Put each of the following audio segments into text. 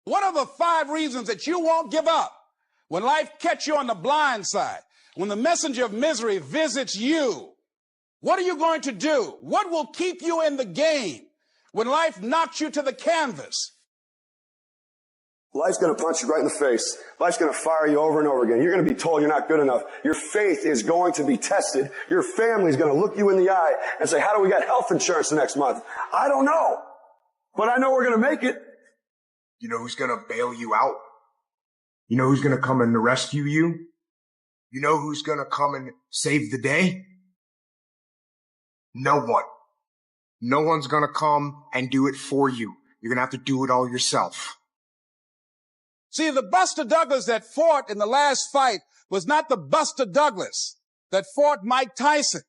What are the 5 reasons that you won't give up when life catches you on the blind side? When the messenger of misery visits you, what are you going to do? What will keep you in the game when life knocks you to the canvas? Life's going to punch you right in the face. Life's going to fire you over and over again. You're going to be told you're not good enough. Your faith is going to be tested. Your family's going to look you in the eye and say, how do we get health insurance the next month? I don't know, but I know we're going to make it. You know who's going to bail you out? You know who's going to come and rescue you? You know who's going to come and save the day? No one. No one's going to come and do it for you. You're going to have to do it all yourself. See, the Buster Douglas that fought in the last fight was not the Buster Douglas that fought Mike Tyson.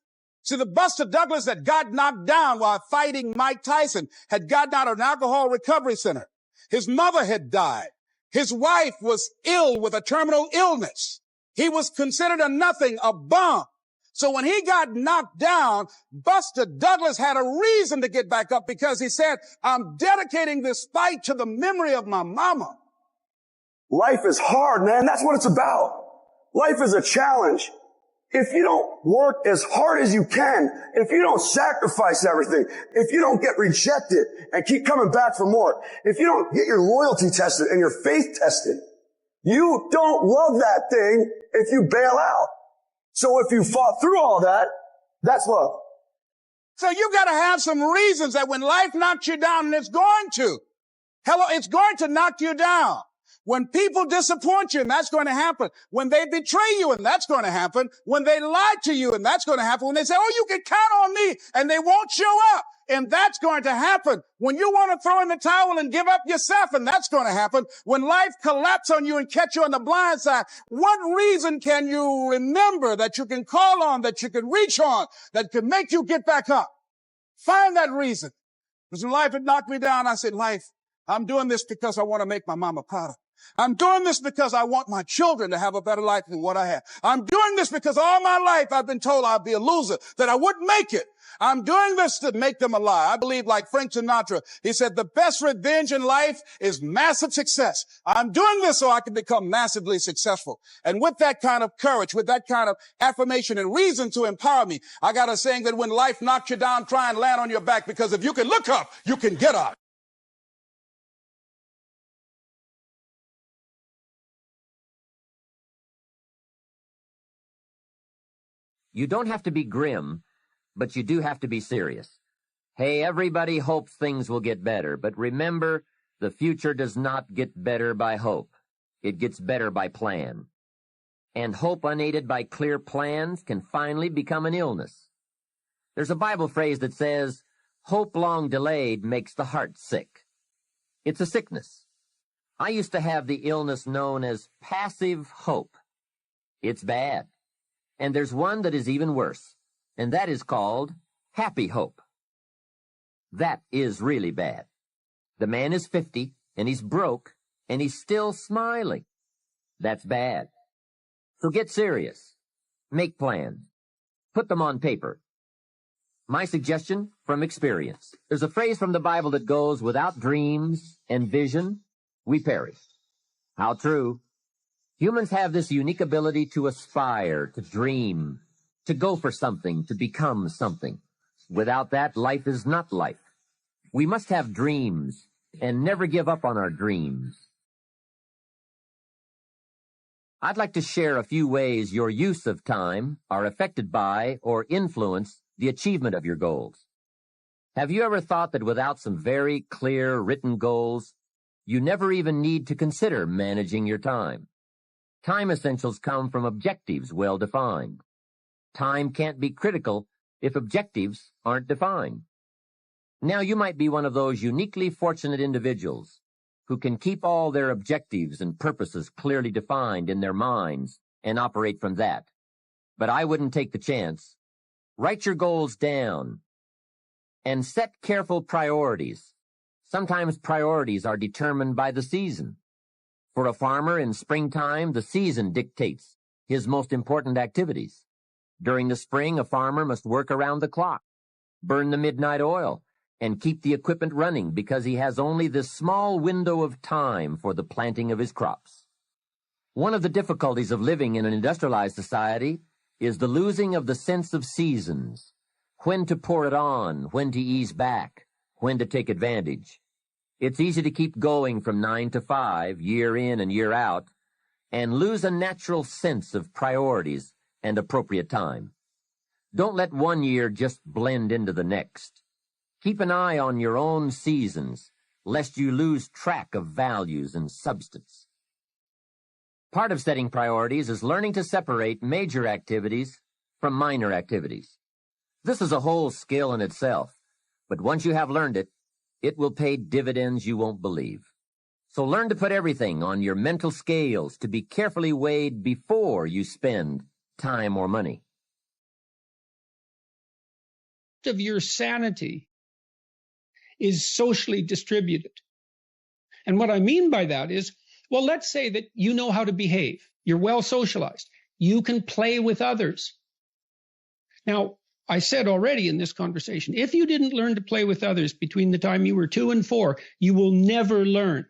See, the Buster Douglas that got knocked down while fighting Mike Tyson had gotten out of an alcohol recovery center. His mother had died. His wife was ill with a terminal illness. He was considered a nothing, a bum. So when he got knocked down, Buster Douglas had a reason to get back up because he said, I'm dedicating this fight to the memory of my mama. Life is hard, man. That's what it's about. Life is a challenge. If you don't work as hard as you can, if you don't sacrifice everything, if you don't get rejected and keep coming back for more, if you don't get your loyalty tested and your faith tested, you don't love that thing if you bail out. So if you fought through all that, that's love. So you got to have some reasons that when life knocks you down, and it's going to, it's going to knock you down. When people disappoint you, and that's going to happen. When they betray you, and that's going to happen. When they lie to you, and that's going to happen. When they say, oh, you can count on me, and they won't show up, and that's going to happen. When you want to throw in the towel and give up yourself, and that's going to happen. When life collapses on you and catch you on the blind side, what reason can you remember that you can call on, that you can reach on, that can make you get back up? Find that reason. Because when life had knocked me down, I said, life, I'm doing this because I want to make my mama proud of me. I'm doing this because I want my children to have a better life than what I have. I'm doing this because all my life I've been told I'd be a loser, that I wouldn't make it. I'm doing this to make them a lie. I believe like Frank Sinatra, he said, the best revenge in life is massive success. I'm doing this so I can become massively successful. And with that kind of courage, with that kind of affirmation and reason to empower me, I got a saying that when life knocks you down, try and land on your back, because if you can look up, you can get up. You don't have to be grim, but you do have to be serious. Hey, everybody hopes things will get better, but remember, the future does not get better by hope. It gets better by plan. And hope unaided by clear plans can finally become an illness. There's a Bible phrase that says, hope long delayed makes the heart sick. It's a sickness. I used to have the illness known as passive hope. It's bad. And there's one that is even worse, and that is called happy hope. That is really bad. The man is 50, and he's broke, and he's still smiling. That's bad. So get serious. Make plans. Put them on paper. My suggestion from experience. There's a phrase from the Bible that goes, without dreams and vision, we perish. How true. Humans have this unique ability to aspire, to dream, to go for something, to become something. Without that, life is not life. We must have dreams and never give up on our dreams. I'd like to share a few ways your use of time are affected by or influence the achievement of your goals. Have you ever thought that without some very clear written goals, you never even need to consider managing your time? Time essentials come from objectives well defined. Time can't be critical if objectives aren't defined. Now you might be one of those uniquely fortunate individuals who can keep all their objectives and purposes clearly defined in their minds and operate from that. But I wouldn't take the chance. Write your goals down and set careful priorities. Sometimes priorities are determined by the season. For a farmer in springtime, the season dictates his most important activities. During the spring, a farmer must work around the clock, burn the midnight oil, and keep the equipment running because he has only this small window of time for the planting of his crops. One of the difficulties of living in an industrialized society is the losing of the sense of seasons, when to pour it on, when to ease back, when to take advantage. It's easy to keep going from 9 to 5, year in and year out, and lose a natural sense of priorities and appropriate time. Don't let one year just blend into the next. Keep an eye on your own seasons, lest you lose track of values and substance. Part of setting priorities is learning to separate major activities from minor activities. This is a whole skill in itself, but once you have learned it, it will pay dividends you won't believe. So learn to put everything on your mental scales to be carefully weighed before you spend time or money. Of your sanity is socially distributed. And what I mean by that is, well, let's say that you know how to behave. You're well socialized. You can play with others. Now, I said already in this conversation, if you didn't learn to play with others between the time you were 2 and 4, you will never learn.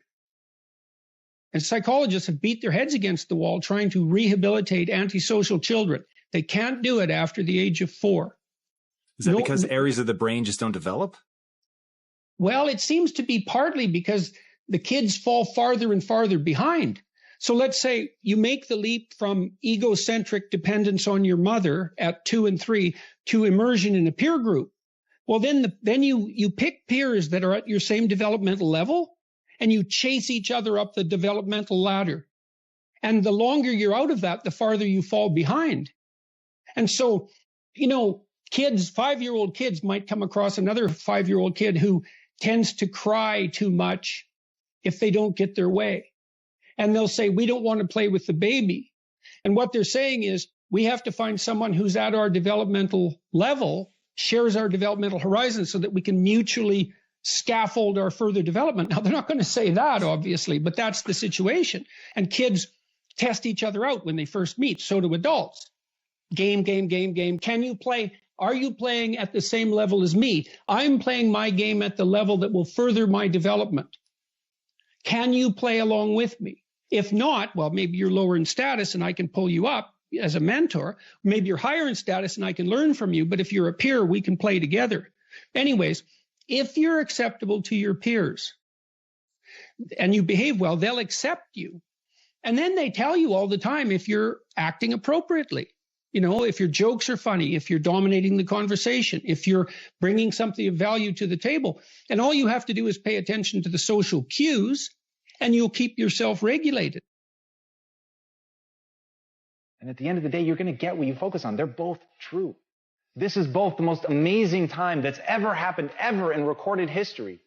And psychologists have beat their heads against the wall trying to rehabilitate antisocial children. They can't do it after the age of 4. Is that because areas of the brain just don't develop? Well, it seems to be partly because the kids fall farther and farther behind. So let's say you make the leap from egocentric dependence on your mother at 2 and 3 to immersion in a peer group. Well, then you pick peers that are at your same developmental level, and you chase each other up the developmental ladder. And the longer you're out of that, the farther you fall behind. And so, kids, 5-year-old kids might come across another 5-year-old kid who tends to cry too much if they don't get their way. And they'll say, we don't want to play with the baby. And what they're saying is, we have to find someone who's at our developmental level, shares our developmental horizon, so that we can mutually scaffold our further development. Now, they're not going to say that, obviously, but that's the situation. And kids test each other out when they first meet. So do adults. Game. Can you play? Are you playing at the same level as me? I'm playing my game at the level that will further my development. Can you play along with me? If not, well, maybe you're lower in status and I can pull you up as a mentor. Maybe you're higher in status and I can learn from you. But if you're a peer, we can play together. Anyways, if you're acceptable to your peers and you behave well, they'll accept you. And then they tell you all the time if you're acting appropriately. If your jokes are funny, if you're dominating the conversation, if you're bringing something of value to the table. And all you have to do is pay attention to the social cues, and you'll keep yourself regulated. And at the end of the day, you're going to get what you focus on. They're both true. This is both the most amazing time that's ever happened, ever in recorded history.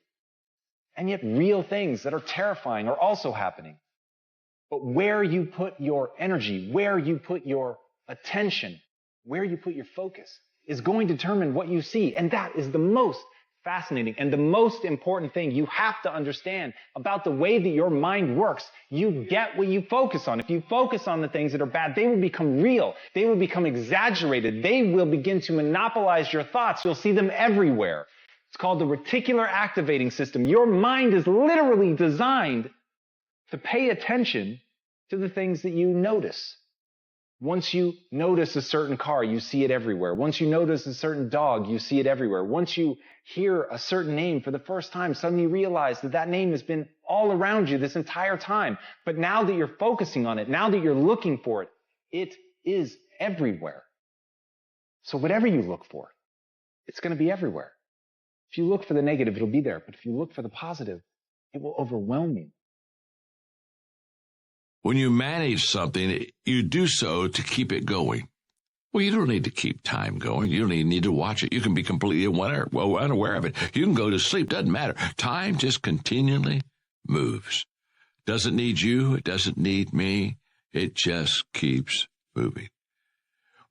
And yet real things that are terrifying are also happening. But where you put your energy, where you put your attention, where you put your focus, is going to determine what you see. And that is the most fascinating and the most important thing you have to understand about the way that your mind works. You get what you focus on. If you focus on the things that are bad, they will become real. They will become exaggerated. They will begin to monopolize your thoughts. You'll see them everywhere. It's called the reticular activating system. Your mind is literally designed to pay attention to the things that you notice. Once you notice a certain car, you see it everywhere. Once you notice a certain dog, you see it everywhere. Once you hear a certain name for the first time, suddenly you realize that that name has been all around you this entire time. But now that you're focusing on it, now that you're looking for it, it is everywhere. So whatever you look for, it's going to be everywhere. If you look for the negative, it'll be there. But if you look for the positive, it will overwhelm you. When you manage something, you do so to keep it going. Well, you don't need to keep time going. You don't even need to watch it. You can be completely unaware of it. You can go to sleep. Doesn't matter. Time just continually moves. Doesn't need you. It doesn't need me. It just keeps moving.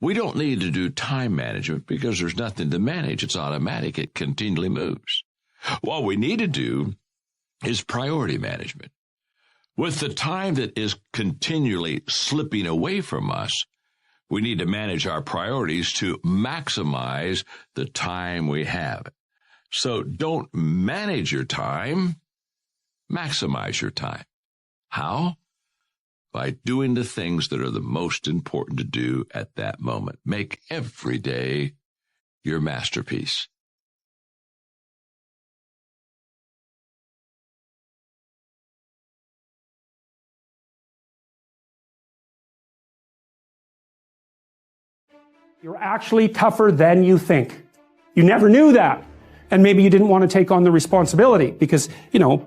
We don't need to do time management because there's nothing to manage. It's automatic. It continually moves. What we need to do is priority management. With the time that is continually slipping away from us, we need to manage our priorities to maximize the time we have. So don't manage your time, maximize your time. How? By doing the things that are the most important to do at that moment. Make every day your masterpiece. You're actually tougher than you think. You never knew that. And maybe you didn't want to take on the responsibility because,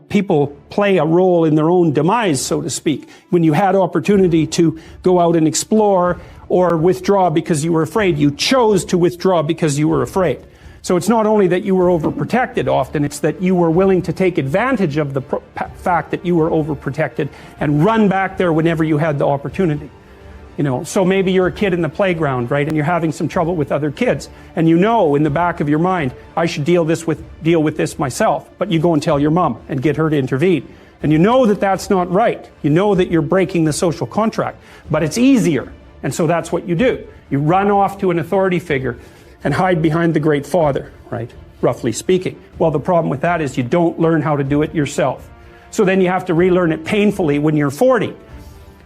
people play a role in their own demise, so to speak. When you had opportunity to go out and explore or withdraw because you were afraid, you chose to withdraw because you were afraid. So it's not only that you were overprotected often, it's that you were willing to take advantage of the fact that you were overprotected and run back there whenever you had the opportunity. So maybe you're a kid in the playground, right? And you're having some trouble with other kids. And in the back of your mind, I should deal with this myself. But you go and tell your mom and get her to intervene. And you know that that's not right. You know that you're breaking the social contract. But it's easier. And so that's what you do. You run off to an authority figure and hide behind the great father, right? Roughly speaking. Well, the problem with that is you don't learn how to do it yourself. So then you have to relearn it painfully when you're 40.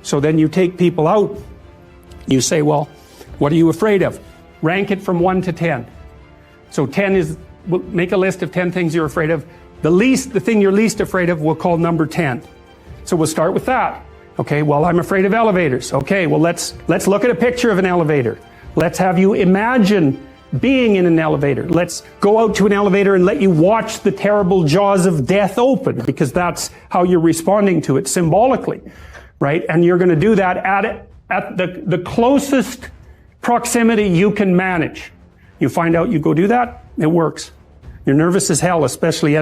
So then you take people out. You say, well, what are you afraid of? Rank it from 1 to 10. So 10 is, we'll make a list of 10 things you're afraid of. The thing you're least afraid of, we'll call number 10. So we'll start with that. Okay, well, I'm afraid of elevators. Okay, well, let's look at a picture of an elevator. Let's have you imagine being in an elevator. Let's go out to an elevator and let you watch the terrible jaws of death open, because that's how you're responding to it symbolically, right? And you're going to do that at the closest proximity you can manage. You find out you go do that, it works. You're nervous as hell, especially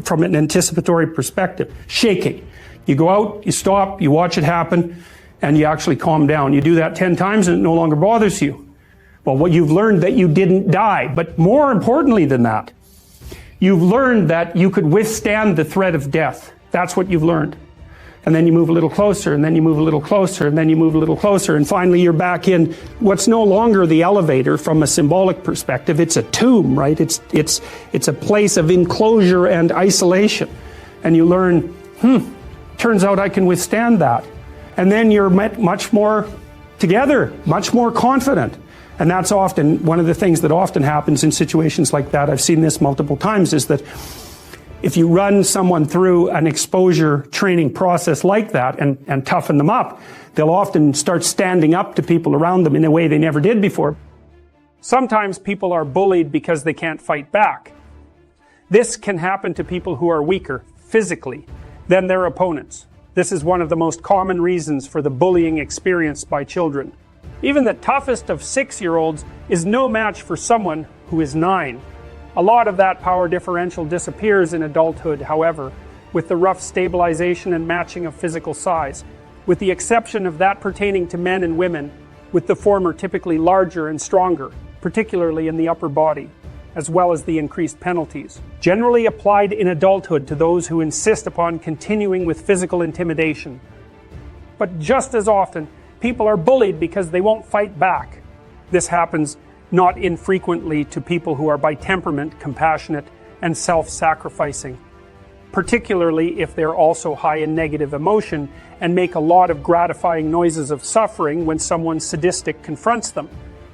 from an anticipatory perspective. Shaking. You go out, you stop, you watch it happen, and you actually calm down. You do that 10 times and it no longer bothers you. Well, what you've learned that you didn't die. But more importantly than that, you've learned that you could withstand the threat of death. That's what you've learned. And then you move a little closer, and then you move a little closer, and then you move a little closer, and finally you're back in what's no longer the elevator from a symbolic perspective. It's a tomb, right? It's a place of enclosure and isolation. And you learn, turns out I can withstand that. And then you're much more together, much more confident. And that's often one of the things that often happens in situations like that. I've seen this multiple times, is that if you run someone through an exposure training process like that and toughen them up, they'll often start standing up to people around them in a way they never did before. Sometimes people are bullied because they can't fight back. This can happen to people who are weaker physically than their opponents. This is one of the most common reasons for the bullying experienced by children. Even the toughest of 6-year-olds is no match for someone who is 9. A lot of that power differential disappears in adulthood, however, with the rough stabilization and matching of physical size, with the exception of that pertaining to men and women, with the former typically larger and stronger, particularly in the upper body, as well as the increased penalties, generally applied in adulthood to those who insist upon continuing with physical intimidation. But just as often, people are bullied because they won't fight back. This happens not infrequently to people who are by temperament compassionate and self-sacrificing, particularly if they're also high in negative emotion and make a lot of gratifying noises of suffering when someone sadistic confronts them.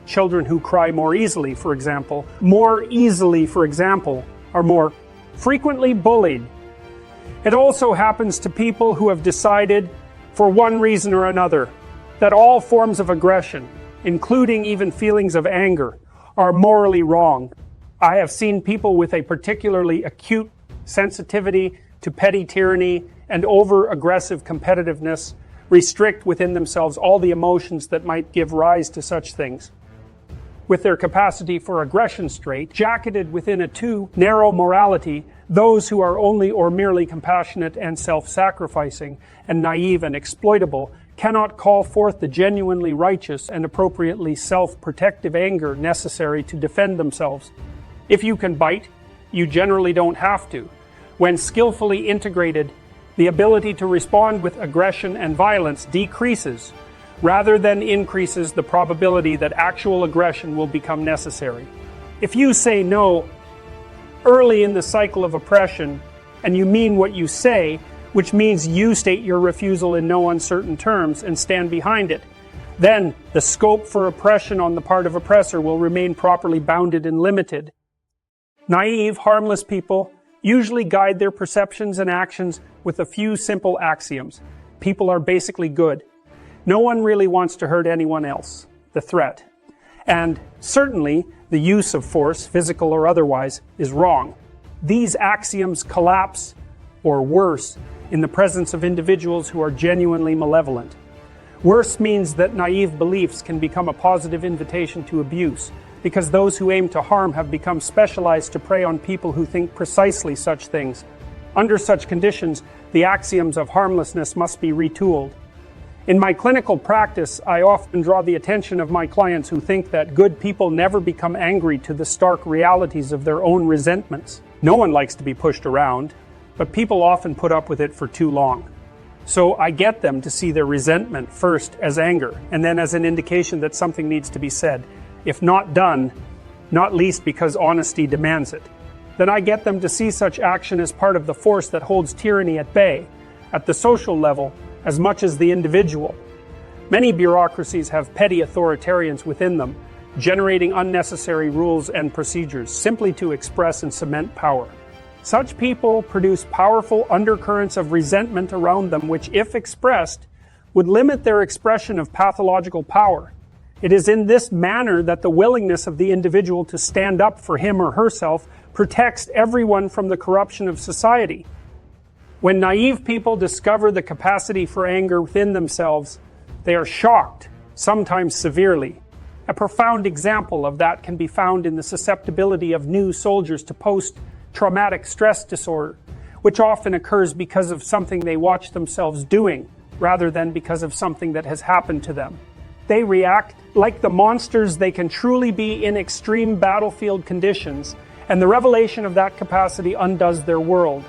Children who cry more easily, for example, are more frequently bullied. It also happens to people who have decided, for one reason or another, that all forms of aggression, including even feelings of anger, are morally wrong. I have seen people with a particularly acute sensitivity to petty tyranny and over-aggressive competitiveness restrict within themselves all the emotions that might give rise to such things. With their capacity for aggression straight, jacketed within a too narrow morality, those who are only or merely compassionate and self-sacrificing and naive and exploitable cannot call forth the genuinely righteous and appropriately self-protective anger necessary to defend themselves. If you can bite, you generally don't have to. When skillfully integrated, the ability to respond with aggression and violence decreases, rather than increases the probability that actual aggression will become necessary. If you say no, early in the cycle of oppression, and you mean what you say, which means you state your refusal in no uncertain terms and stand behind it, then the scope for oppression on the part of oppressor will remain properly bounded and limited. Naive, harmless people usually guide their perceptions and actions with a few simple axioms. People are basically good. No one really wants to hurt anyone else, the threat. And certainly, the use of force, physical or otherwise, is wrong. These axioms collapse, or worse, in the presence of individuals who are genuinely malevolent. Worse means that naive beliefs can become a positive invitation to abuse, because those who aim to harm have become specialized to prey on people who think precisely such things. Under such conditions, the axioms of harmlessness must be retooled. In my clinical practice, I often draw the attention of my clients who think that good people never become angry to the stark realities of their own resentments. No one likes to be pushed around, but people often put up with it for too long. So I get them to see their resentment first as anger, and then as an indication that something needs to be said. If not done, not least because honesty demands it. Then I get them to see such action as part of the force that holds tyranny at bay, at the social level, as much as the individual. Many bureaucracies have petty authoritarians within them, generating unnecessary rules and procedures simply to express and cement power. Such people produce powerful undercurrents of resentment around them which, if expressed, would limit their expression of pathological power. It is in this manner that the willingness of the individual to stand up for him or herself protects everyone from the corruption of society. When naive people discover the capacity for anger within themselves, they are shocked, sometimes severely. A profound example of that can be found in the susceptibility of new soldiers to post-traumatic stress disorder, which often occurs because of something they watch themselves doing, rather than because of something that has happened to them. They react like the monsters they can truly be in extreme battlefield conditions, and the revelation of that capacity undoes their world.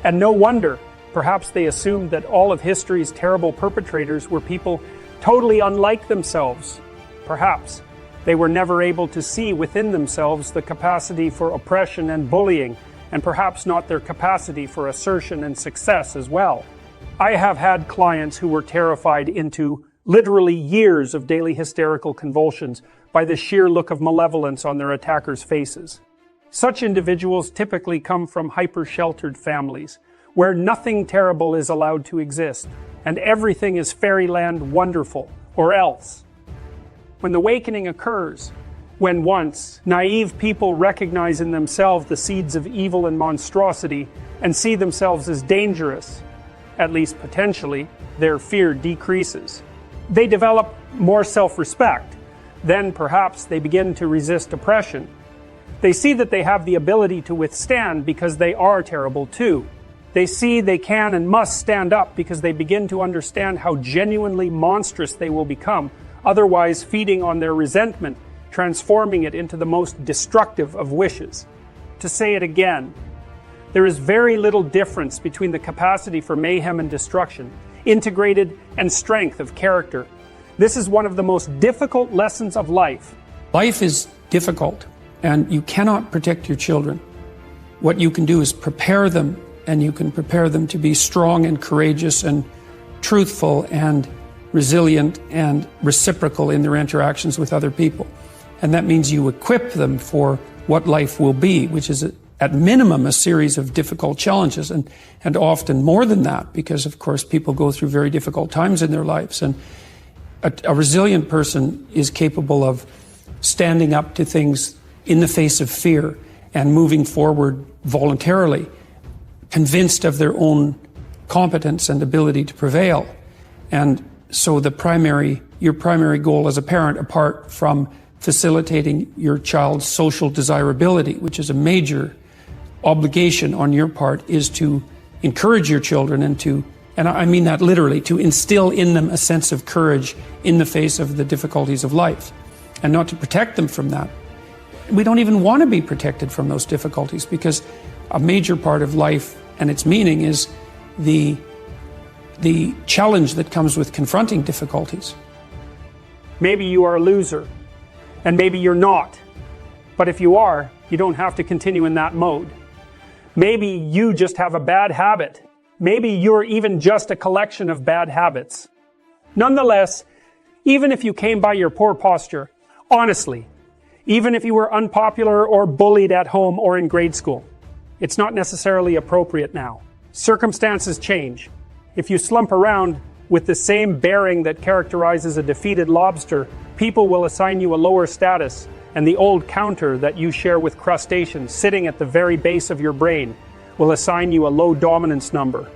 And no wonder, perhaps they assumed that all of history's terrible perpetrators were people totally unlike themselves. Perhaps they were never able to see within themselves the capacity for oppression and bullying, and perhaps not their capacity for assertion and success as well. I have had clients who were terrified into literally years of daily hysterical convulsions by the sheer look of malevolence on their attackers' faces. Such individuals typically come from hyper-sheltered families, where nothing terrible is allowed to exist, and everything is fairyland wonderful, or else. When the awakening occurs, when once naive people recognize in themselves the seeds of evil and monstrosity, and see themselves as dangerous, at least potentially, their fear decreases. They develop more self-respect. Then perhaps they begin to resist oppression. They see that they have the ability to withstand because they are terrible too. They see they can and must stand up because they begin to understand how genuinely monstrous they will become, otherwise feeding on their resentment, transforming it into the most destructive of wishes. To say it again, there is very little difference between the capacity for mayhem and destruction, integrated and strength of character. This is one of the most difficult lessons of life. Life is difficult, and you cannot protect your children. What you can do is prepare them, and you can prepare them to be strong and courageous and truthful and resilient and reciprocal in their interactions with other people. And that means you equip them for what life will be, which is at minimum a series of difficult challenges, and often more than that, because of course people go through very difficult times in their lives. And a resilient person is capable of standing up to things in the face of fear and moving forward voluntarily, convinced of their own competence and ability to prevail. And so your primary goal as a parent, apart from facilitating your child's social desirability, which is a major obligation on your part, is to encourage your children and I mean that literally, to instill in them a sense of courage in the face of the difficulties of life, and not to protect them from that. We don't even want to be protected from those difficulties, because a major part of life and its meaning is the challenge that comes with confronting difficulties. Maybe you are a loser, and maybe you're not. But if you are, You don't have to continue in that mode. Maybe you just have a bad habit. Maybe you're even just a collection of bad habits. Nonetheless, even if you came by your poor posture, honestly, even if you were unpopular or bullied at home or in grade school, it's not necessarily appropriate now. Circumstances change. If you slump around with the same bearing that characterizes a defeated lobster, people will assign you a lower status, and the old counter that you share with crustaceans sitting at the very base of your brain will assign you a low dominance number.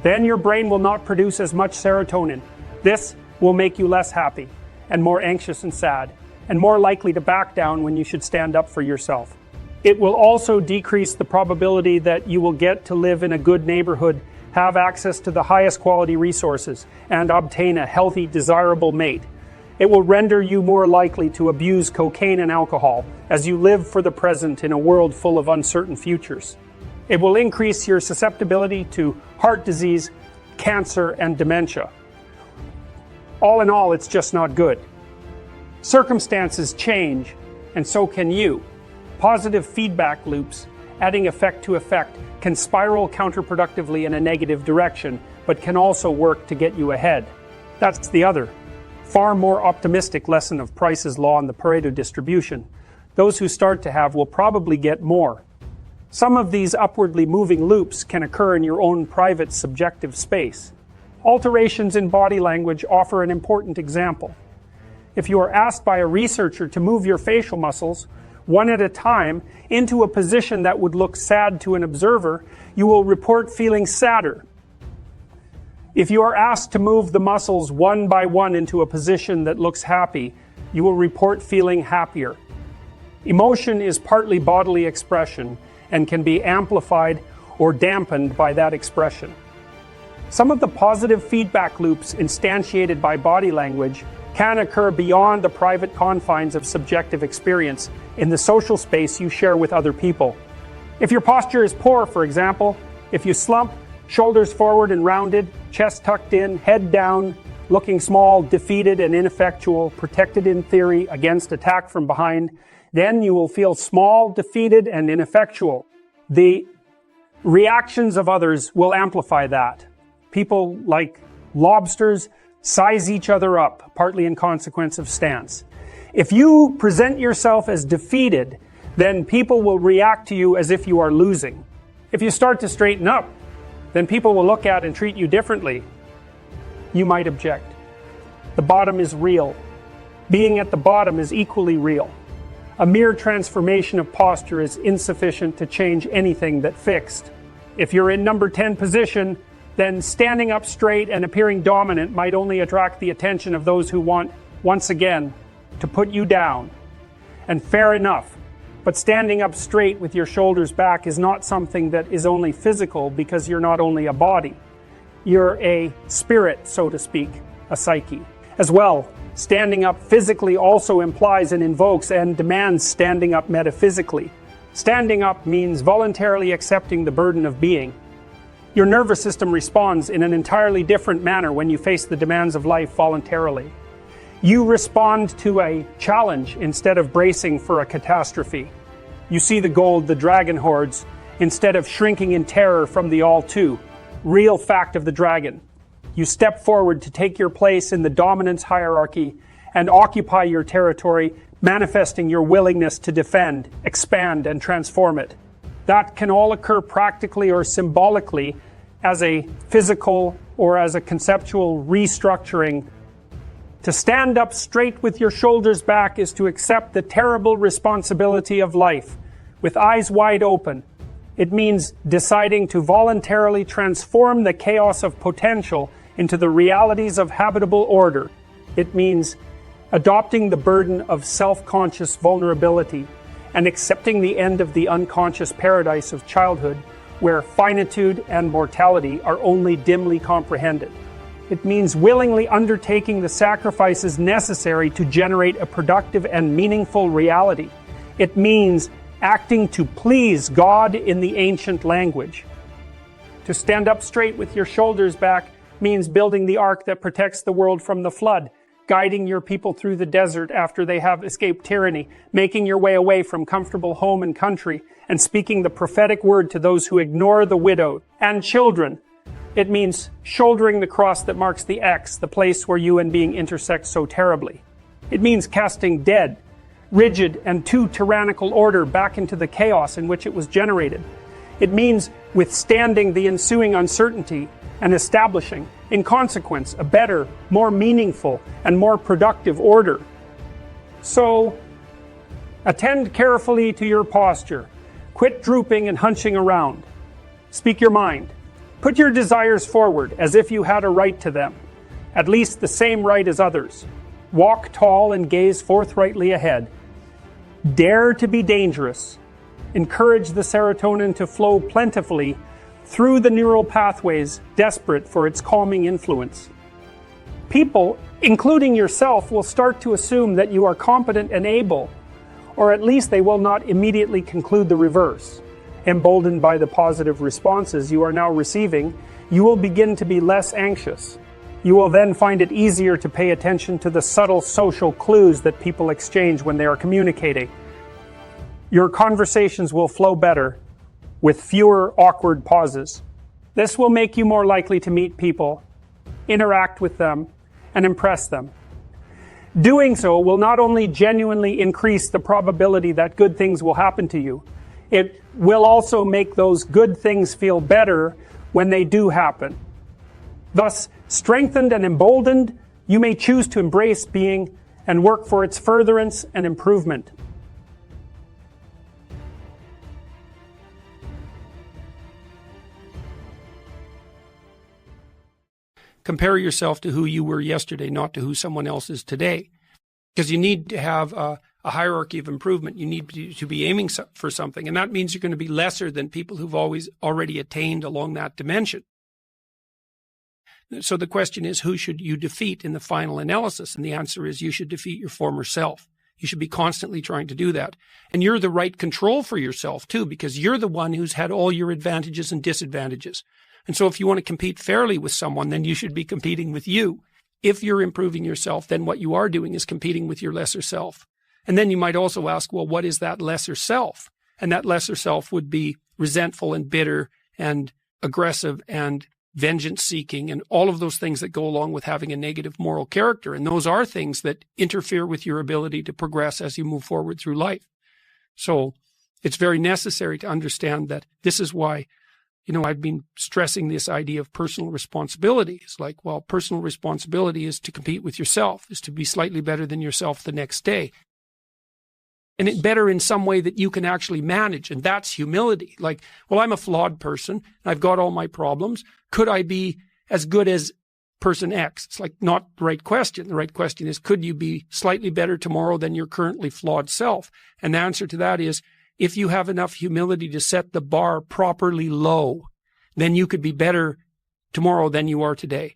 Then your brain will not produce as much serotonin. This will make you less happy and more anxious and sad, and more likely to back down when you should stand up for yourself. It will also decrease the probability that you will get to live in a good neighborhood, have access to the highest quality resources, and obtain a healthy, desirable mate. It will render you more likely to abuse cocaine and alcohol as you live for the present in a world full of uncertain futures. It will increase your susceptibility to heart disease, cancer, and dementia. All in all, it's just not good. Circumstances change, and so can you. Positive feedback loops, adding effect to effect, can spiral counterproductively in a negative direction, but can also work to get you ahead. That's the other, far more optimistic lesson of Price's law and the Pareto distribution. Those who start to have will probably get more. Some of these upwardly moving loops can occur in your own private subjective space. Alterations in body language offer an important example. If you are asked by a researcher to move your facial muscles, one at a time, into a position that would look sad to an observer, you will report feeling sadder. If you are asked to move the muscles one by one into a position that looks happy, you will report feeling happier. Emotion is partly bodily expression and can be amplified or dampened by that expression. Some of the positive feedback loops instantiated by body language can occur beyond the private confines of subjective experience in the social space you share with other people. If your posture is poor, for example, if you slump, shoulders forward and rounded, chest tucked in, head down, looking small, defeated and ineffectual, protected in theory against attack from behind, then you will feel small, defeated, and ineffectual. The reactions of others will amplify that. People, like lobsters, size each other up, partly in consequence of stance. If you present yourself as defeated, then people will react to you as if you are losing. If you start to straighten up, then people will look at and treat you differently. You might object. The bottom is real. Being at the bottom is equally real. A mere transformation of posture is insufficient to change anything that fixed. If you're in number 10 position, then standing up straight and appearing dominant might only attract the attention of those who want, once again, to put you down. And fair enough. But standing up straight with your shoulders back is not something that is only physical, because you're not only a body. You're a spirit, so to speak, a psyche. As well, standing up physically also implies and invokes and demands standing up metaphysically. Standing up means voluntarily accepting the burden of being. Your nervous system responds in an entirely different manner when you face the demands of life voluntarily. You respond to a challenge instead of bracing for a catastrophe. You see the gold, the dragon hoards, instead of shrinking in terror from the all too real fact of the dragon. You step forward to take your place in the dominance hierarchy and occupy your territory, manifesting your willingness to defend, expand, and transform it. That can all occur practically or symbolically as a physical or as a conceptual restructuring. To stand up straight with your shoulders back is to accept the terrible responsibility of life with eyes wide open. It means deciding to voluntarily transform the chaos of potential into the realities of habitable order. It means adopting the burden of self-conscious vulnerability and accepting the end of the unconscious paradise of childhood, where finitude and mortality are only dimly comprehended. It means willingly undertaking the sacrifices necessary to generate a productive and meaningful reality. It means acting to please God in the ancient language. To stand up straight with your shoulders back means building the ark that protects the world from the flood. guiding your people through the desert after they have escaped tyranny, making your way away from comfortable home and country, and speaking the prophetic word to those who ignore the widow and children. It means shouldering the cross that marks the X, the place where you and being intersect so terribly. It means casting dead, rigid, and too tyrannical order back into the chaos in which it was generated. It means withstanding the ensuing uncertainty and establishing, in consequence, a better, more meaningful, and more productive order. So, attend carefully to your posture. Quit drooping and hunching around. Speak your mind. Put your desires forward as if you had a right to them, at least the same right as others. Walk tall and gaze forthrightly ahead. Dare to be dangerous. Encourage the serotonin to flow plentifully through the neural pathways desperate for its calming influence. People, including yourself, will start to assume that you are competent and able, or at least they will not immediately conclude the reverse. Emboldened by the positive responses you are now receiving, you will begin to be less anxious. You will then find it easier to pay attention to the subtle social clues that people exchange when they are communicating. Your conversations will flow better, with fewer awkward pauses. This will make you more likely to meet people, interact with them, and impress them. Doing so will not only genuinely increase the probability that good things will happen to you, it will also make those good things feel better when they do happen. Thus, strengthened and emboldened, you may choose to embrace being and work for its furtherance and improvement. Compare yourself to who you were yesterday, not to who someone else is today. Because you need to have a hierarchy of improvement. You need to be aiming for something. And that means you're going to be lesser than people who've already attained along that dimension. So the question is, who should you defeat in the final analysis? And the answer is, you should defeat your former self. You should be constantly trying to do that. And you're the right control for yourself, too, because you're the one who's had all your advantages and disadvantages. And so if you want to compete fairly with someone, then you should be competing with you. If you're improving yourself, then what you are doing is competing with your lesser self. And then you might also ask, well, what is that lesser self? And that lesser self would be resentful and bitter and aggressive and vengeance-seeking and all of those things that go along with having a negative moral character. And those are things that interfere with your ability to progress as you move forward through life. So it's very necessary to understand that this is why, I've been stressing this idea of personal responsibility. It's like, well, personal responsibility is to compete with yourself, is to be slightly better than yourself the next day. And it better in some way that you can actually manage. And that's humility. Like, well, I'm a flawed person. I've got all my problems. Could I be as good as person X? It's like not the right question. The right question is, could you be slightly better tomorrow than your currently flawed self? And the answer to that is, if you have enough humility to set the bar properly low, then you could be better tomorrow than you are today.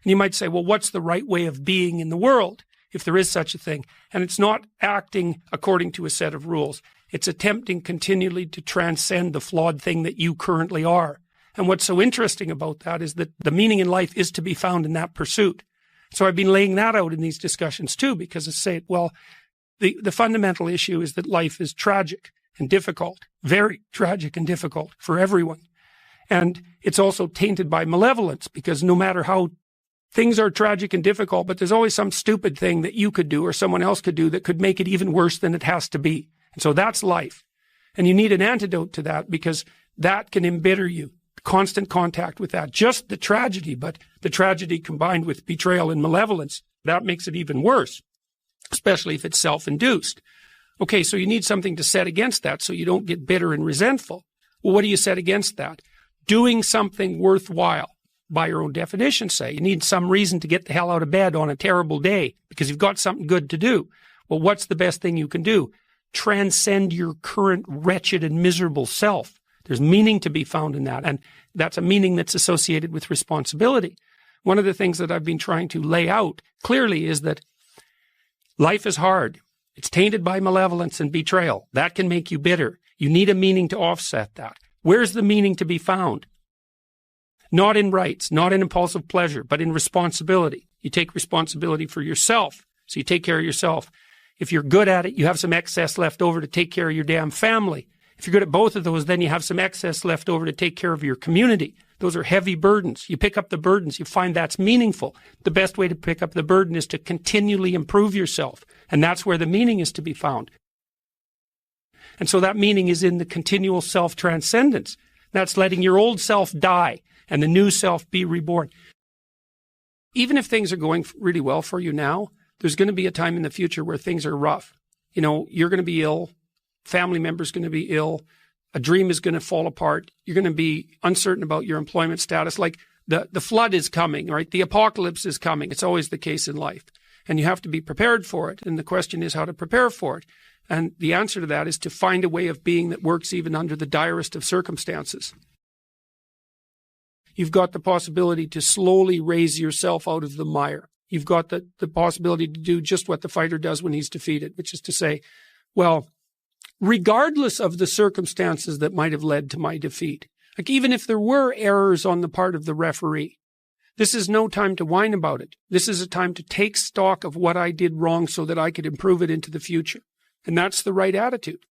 And you might say, well, what's the right way of being in the world, if there is such a thing? And it's not acting according to a set of rules. It's attempting continually to transcend the flawed thing that you currently are. And what's so interesting about that is that the meaning in life is to be found in that pursuit. So I've been laying that out in these discussions too, because I say, well, the fundamental issue is that life is tragic and difficult, very tragic and difficult for everyone. And it's also tainted by malevolence, because no matter how things are tragic and difficult, but there's always some stupid thing that you could do or someone else could do that could make it even worse than it has to be. And so that's life. And you need an antidote to that, because that can embitter you. Constant contact with that, just the tragedy, but the tragedy combined with betrayal and malevolence, that makes it even worse, especially if it's self-induced. Okay, so you need something to set against that so you don't get bitter and resentful. Well, what do you set against that? Doing something worthwhile, by your own definition, say. You need some reason to get the hell out of bed on a terrible day because you've got something good to do. Well, what's the best thing you can do? Transcend your current wretched and miserable self. There's meaning to be found in that, and that's a meaning that's associated with responsibility. One of the things that I've been trying to lay out clearly is that life is hard. It's tainted by malevolence and betrayal. That can make you bitter. You need a meaning to offset that. Where's the meaning to be found? Not in rights, not in impulsive pleasure, but in responsibility. You take responsibility for yourself, so you take care of yourself. If you're good at it, you have some excess left over to take care of your damn family. If you're good at both of those, then you have some excess left over to take care of your community. Those are heavy burdens. You pick up the burdens. You find that's meaningful. The best way to pick up the burden is to continually improve yourself. And that's where the meaning is to be found. And so that meaning is in the continual self-transcendence. That's letting your old self die and the new self be reborn. Even if things are going really well for you now, there's going to be a time in the future where things are rough. You know, you're going to be ill. Family member's going to be ill. A dream is going to fall apart. You're going to be uncertain about your employment status. Like the flood is coming, right? The apocalypse is coming. It's always the case in life. And you have to be prepared for it. And the question is how to prepare for it. And the answer to that is to find a way of being that works even under the direst of circumstances. You've got the possibility to slowly raise yourself out of the mire. You've got the possibility to do just what the fighter does when he's defeated, which is to say, well, regardless of the circumstances that might have led to my defeat, like even if there were errors on the part of the referee, this is no time to whine about it. This is a time to take stock of what I did wrong so that I could improve it into the future. And that's the right attitude.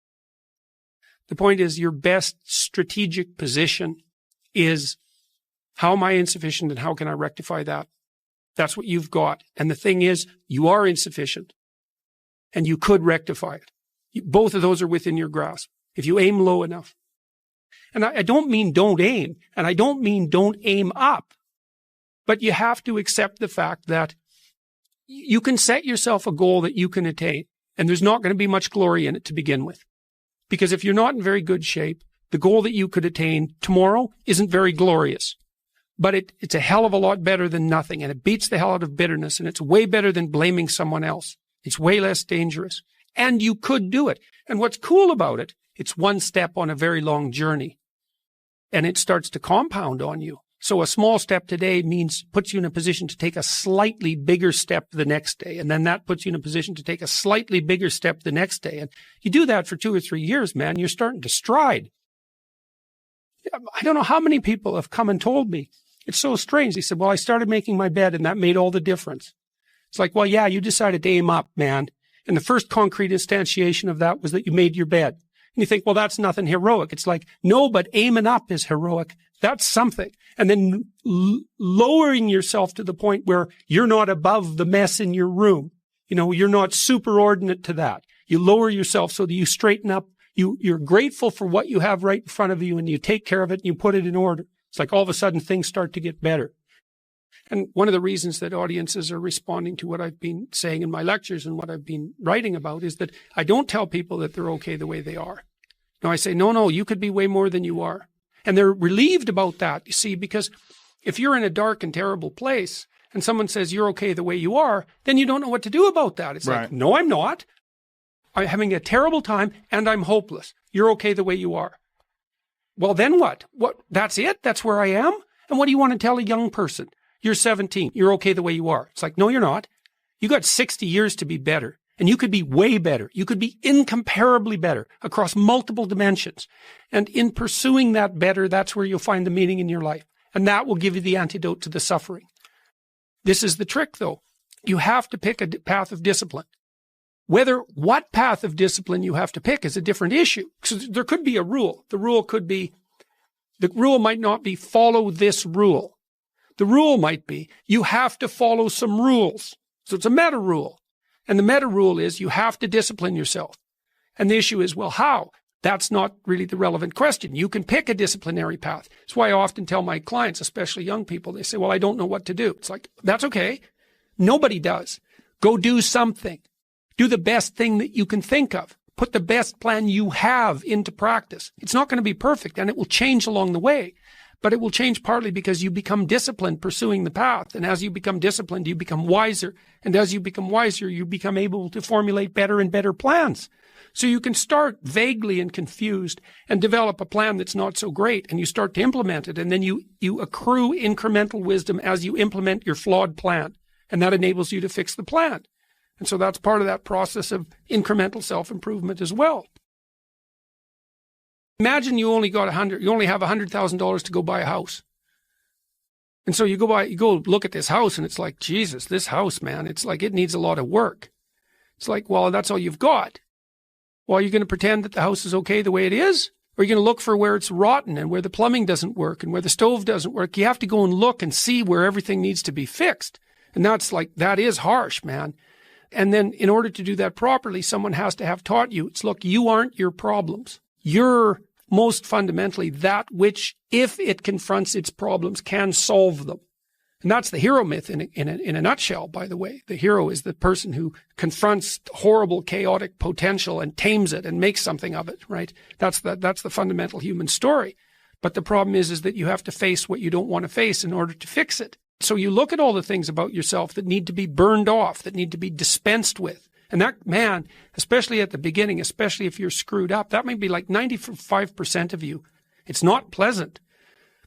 The point is your best strategic position is, how am I insufficient and how can I rectify that? That's what you've got. And the thing is, you are insufficient and you could rectify it. Both of those are within your grasp if you aim low enough. And I don't mean don't aim, and I don't mean don't aim up, but you have to accept the fact that you can set yourself a goal that you can attain, and there's not going to be much glory in it to begin with. Because if you're not in very good shape, the goal that you could attain tomorrow isn't very glorious. But it's a hell of a lot better than nothing, and it beats the hell out of bitterness, and it's way better than blaming someone else. It's way less dangerous. And you could do it. And what's cool about it, it's one step on a very long journey. And it starts to compound on you. So a small step today puts you in a position to take a slightly bigger step the next day. And then that puts you in a position to take a slightly bigger step the next day. And you do that for 2 or 3 years, man, you're starting to stride. I don't know how many people have come and told me. It's so strange. They said, well, I started making my bed and that made all the difference. It's like, well, yeah, you decided to aim up, man. And the first concrete instantiation of that was that you made your bed. And you think, well, that's nothing heroic. It's like, no, but aiming up is heroic. That's something. And then lowering yourself to the point where you're not above the mess in your room. You know, you're not superordinate to that. You lower yourself so that you straighten up. You're grateful for what you have right in front of you and you take care of it and you put it in order. It's like all of a sudden things start to get better. And one of the reasons that audiences are responding to what I've been saying in my lectures and what I've been writing about is that I don't tell people that they're okay the way they are. No, I say, no, you could be way more than you are. And they're relieved about that, you see, because if you're in a dark and terrible place and someone says you're okay the way you are, then you don't know what to do about that. It's like, no, I'm not. I'm having a terrible time and I'm hopeless. You're okay the way you are. Well, then what? That's it? That's where I am? And what do you want to tell a young person? You're 17. You're okay the way you are. It's like, no, you're not. You got 60 years to be better. And you could be way better. You could be incomparably better across multiple dimensions. And in pursuing that better, that's where you'll find the meaning in your life. And that will give you the antidote to the suffering. This is the trick, though. You have to pick a path of discipline. What path of discipline you have to pick is a different issue. So there could be a rule. The rule might not be follow this rule. The rule might be you have to follow some rules. So it's a meta rule. And the meta rule is you have to discipline yourself. And the issue is, well, how? That's not really the relevant question. You can pick a disciplinary path. That's why I often tell my clients, especially young people, they say, well, I don't know what to do. It's like, that's okay. Nobody does. Go do something. Do the best thing that you can think of. Put the best plan you have into practice. It's not going to be perfect, and it will change along the way. But it will change partly because you become disciplined pursuing the path. And as you become disciplined, you become wiser. And as you become wiser, you become able to formulate better and better plans. So you can start vaguely and confused and develop a plan that's not so great. And you start to implement it. And then you accrue incremental wisdom as you implement your flawed plan. And that enables you to fix the plan. And so that's part of that process of incremental self-improvement as well. Imagine you only have $100,000 to go buy a house. And so you go look at this house and it's like, Jesus, this house, man, it's like it needs a lot of work. It's like, well, that's all you've got. Well, are you going to pretend that the house is okay the way it is? Or are you going to look for where it's rotten and where the plumbing doesn't work and where the stove doesn't work? You have to go and look and see where everything needs to be fixed. And that is harsh, man. And then in order to do that properly, someone has to have taught you, look, you aren't your problems. You're most fundamentally that which, if it confronts its problems, can solve them. And that's the hero myth in a nutshell, by the way. The hero is the person who confronts horrible, chaotic potential and tames it and makes something of it, right? That's the fundamental human story. But the problem is that you have to face what you don't want to face in order to fix it. So you look at all the things about yourself that need to be burned off, that need to be dispensed with. And that, man, especially at the beginning, especially if you're screwed up, that may be like 95% of you. It's not pleasant.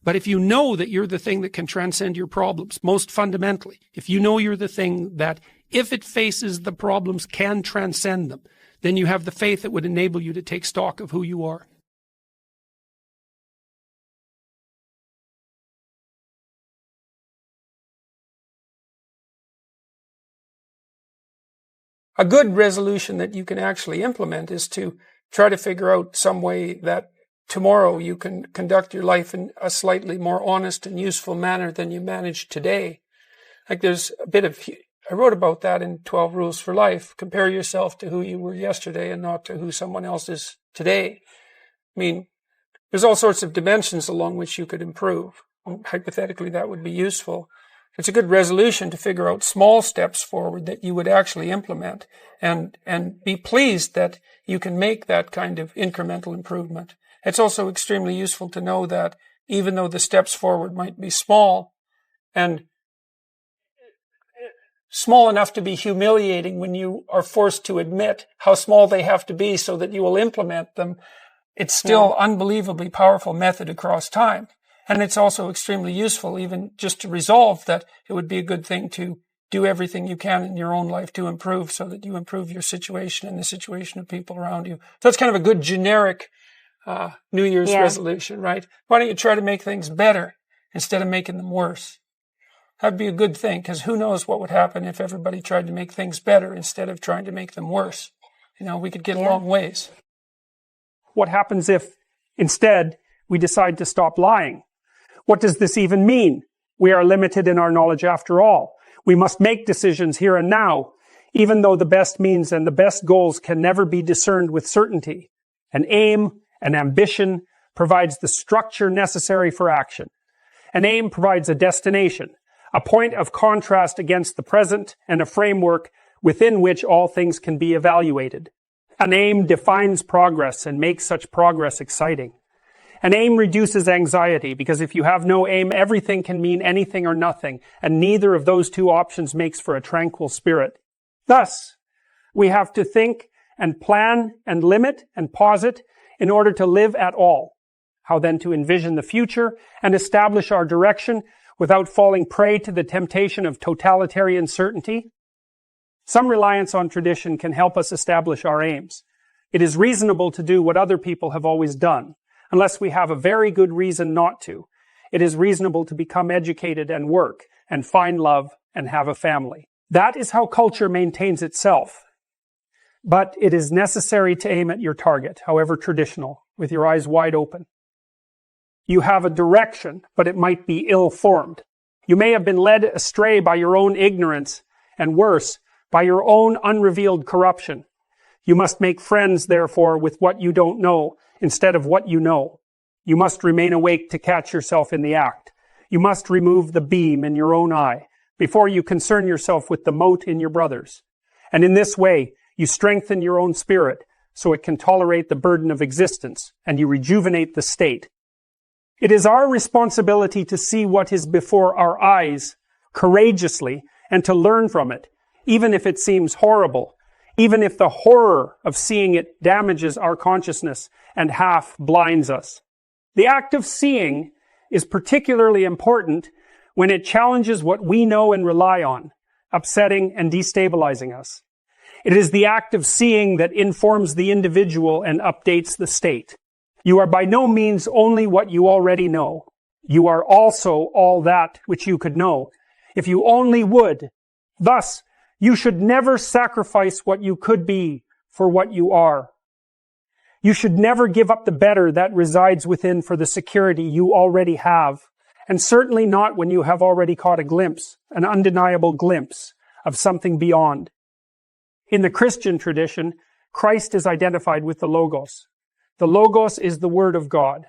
But if you know that you're the thing that can transcend your problems, most fundamentally, if you know you're the thing that, if it faces the problems, can transcend them, then you have the faith that would enable you to take stock of who you are. A good resolution that you can actually implement is to try to figure out some way that tomorrow you can conduct your life in a slightly more honest and useful manner than you managed today. Like there's a bit of, I wrote about that in 12 Rules for Life. Compare yourself to who you were yesterday and not to who someone else is today. I mean, there's all sorts of dimensions along which you could improve. Hypothetically, that would be useful. It's a good resolution to figure out small steps forward that you would actually implement and be pleased that you can make that kind of incremental improvement. It's also extremely useful to know that even though the steps forward might be small and small enough to be humiliating when you are forced to admit how small they have to be so that you will implement them, it's still unbelievably powerful method across time. And it's also extremely useful even just to resolve that it would be a good thing to do everything you can in your own life to improve so that you improve your situation and the situation of people around you. So that's kind of a good generic New Year's resolution, right? Why don't you try to make things better instead of making them worse? That'd be a good thing, because who knows what would happen if everybody tried to make things better instead of trying to make them worse. You know, we could get a long ways. What happens if instead we decide to stop lying? What does this even mean? We are limited in our knowledge after all. We must make decisions here and now, even though the best means and the best goals can never be discerned with certainty. An aim, an ambition, provides the structure necessary for action. An aim provides a destination, a point of contrast against the present, and a framework within which all things can be evaluated. An aim defines progress and makes such progress exciting. An aim reduces anxiety, because if you have no aim, everything can mean anything or nothing, and neither of those two options makes for a tranquil spirit. Thus, we have to think and plan and limit and posit in order to live at all. How then to envision the future and establish our direction without falling prey to the temptation of totalitarian certainty? Some reliance on tradition can help us establish our aims. It is reasonable to do what other people have always done, unless we have a very good reason not to. It is reasonable to become educated and work and find love and have a family. That is how culture maintains itself. But it is necessary to aim at your target, however traditional, with your eyes wide open. You have a direction, but it might be ill-formed. You may have been led astray by your own ignorance, and worse, by your own unrevealed corruption. You must make friends, therefore, with what you don't know, instead of what you know. You must remain awake to catch yourself in the act. You must remove the beam in your own eye before you concern yourself with the mote in your brother's. And in this way, you strengthen your own spirit so it can tolerate the burden of existence, and you rejuvenate the state. It is our responsibility to see what is before our eyes courageously and to learn from it, even if it seems horrible, even if the horror of seeing it damages our consciousness and half blinds us. The act of seeing is particularly important when it challenges what we know and rely on, upsetting and destabilizing us. It is the act of seeing that informs the individual and updates the state. You are by no means only what you already know. you are also all that which you could know, if you only would. Thus, you should never sacrifice what you could be for what you are. You should never give up the better that resides within for the security you already have, and certainly not when you have already caught a glimpse, an undeniable glimpse, of something beyond. In the Christian tradition, Christ is identified with the Logos. The Logos is the Word of God.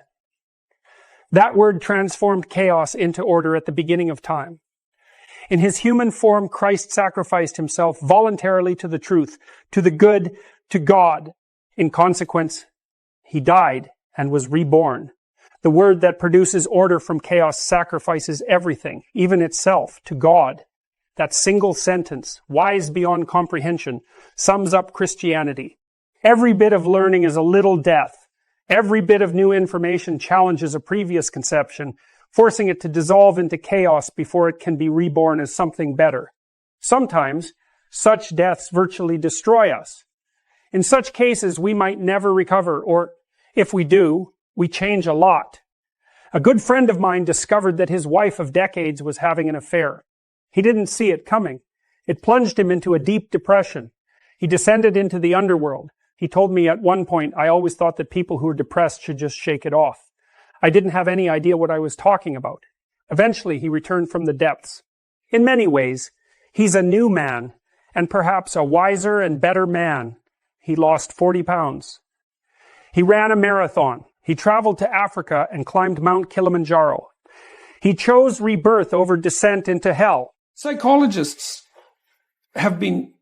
That Word transformed chaos into order at the beginning of time. In his human form, Christ sacrificed himself voluntarily to the truth, to the good, to God. In consequence, he died and was reborn. The Word that produces order from chaos sacrifices everything, even itself, to God. That single sentence, wise beyond comprehension, sums up Christianity. Every bit of learning is a little death. Every bit of new information challenges a previous conception, forcing it to dissolve into chaos before it can be reborn as something better. Sometimes, such deaths virtually destroy us. In such cases, we might never recover, or if we do, we change a lot. A good friend of mine discovered that his wife of decades was having an affair. He didn't see it coming. It plunged him into a deep depression. He descended into the underworld. He told me at one point, I always thought that people who were depressed should just shake it off. I didn't have any idea what I was talking about. Eventually, he returned from the depths. In many ways, he's a new man, and perhaps a wiser and better man. He lost 40 pounds. He ran a marathon. He traveled to Africa and climbed Mount Kilimanjaro. He chose rebirth over descent into hell. Psychologists have been,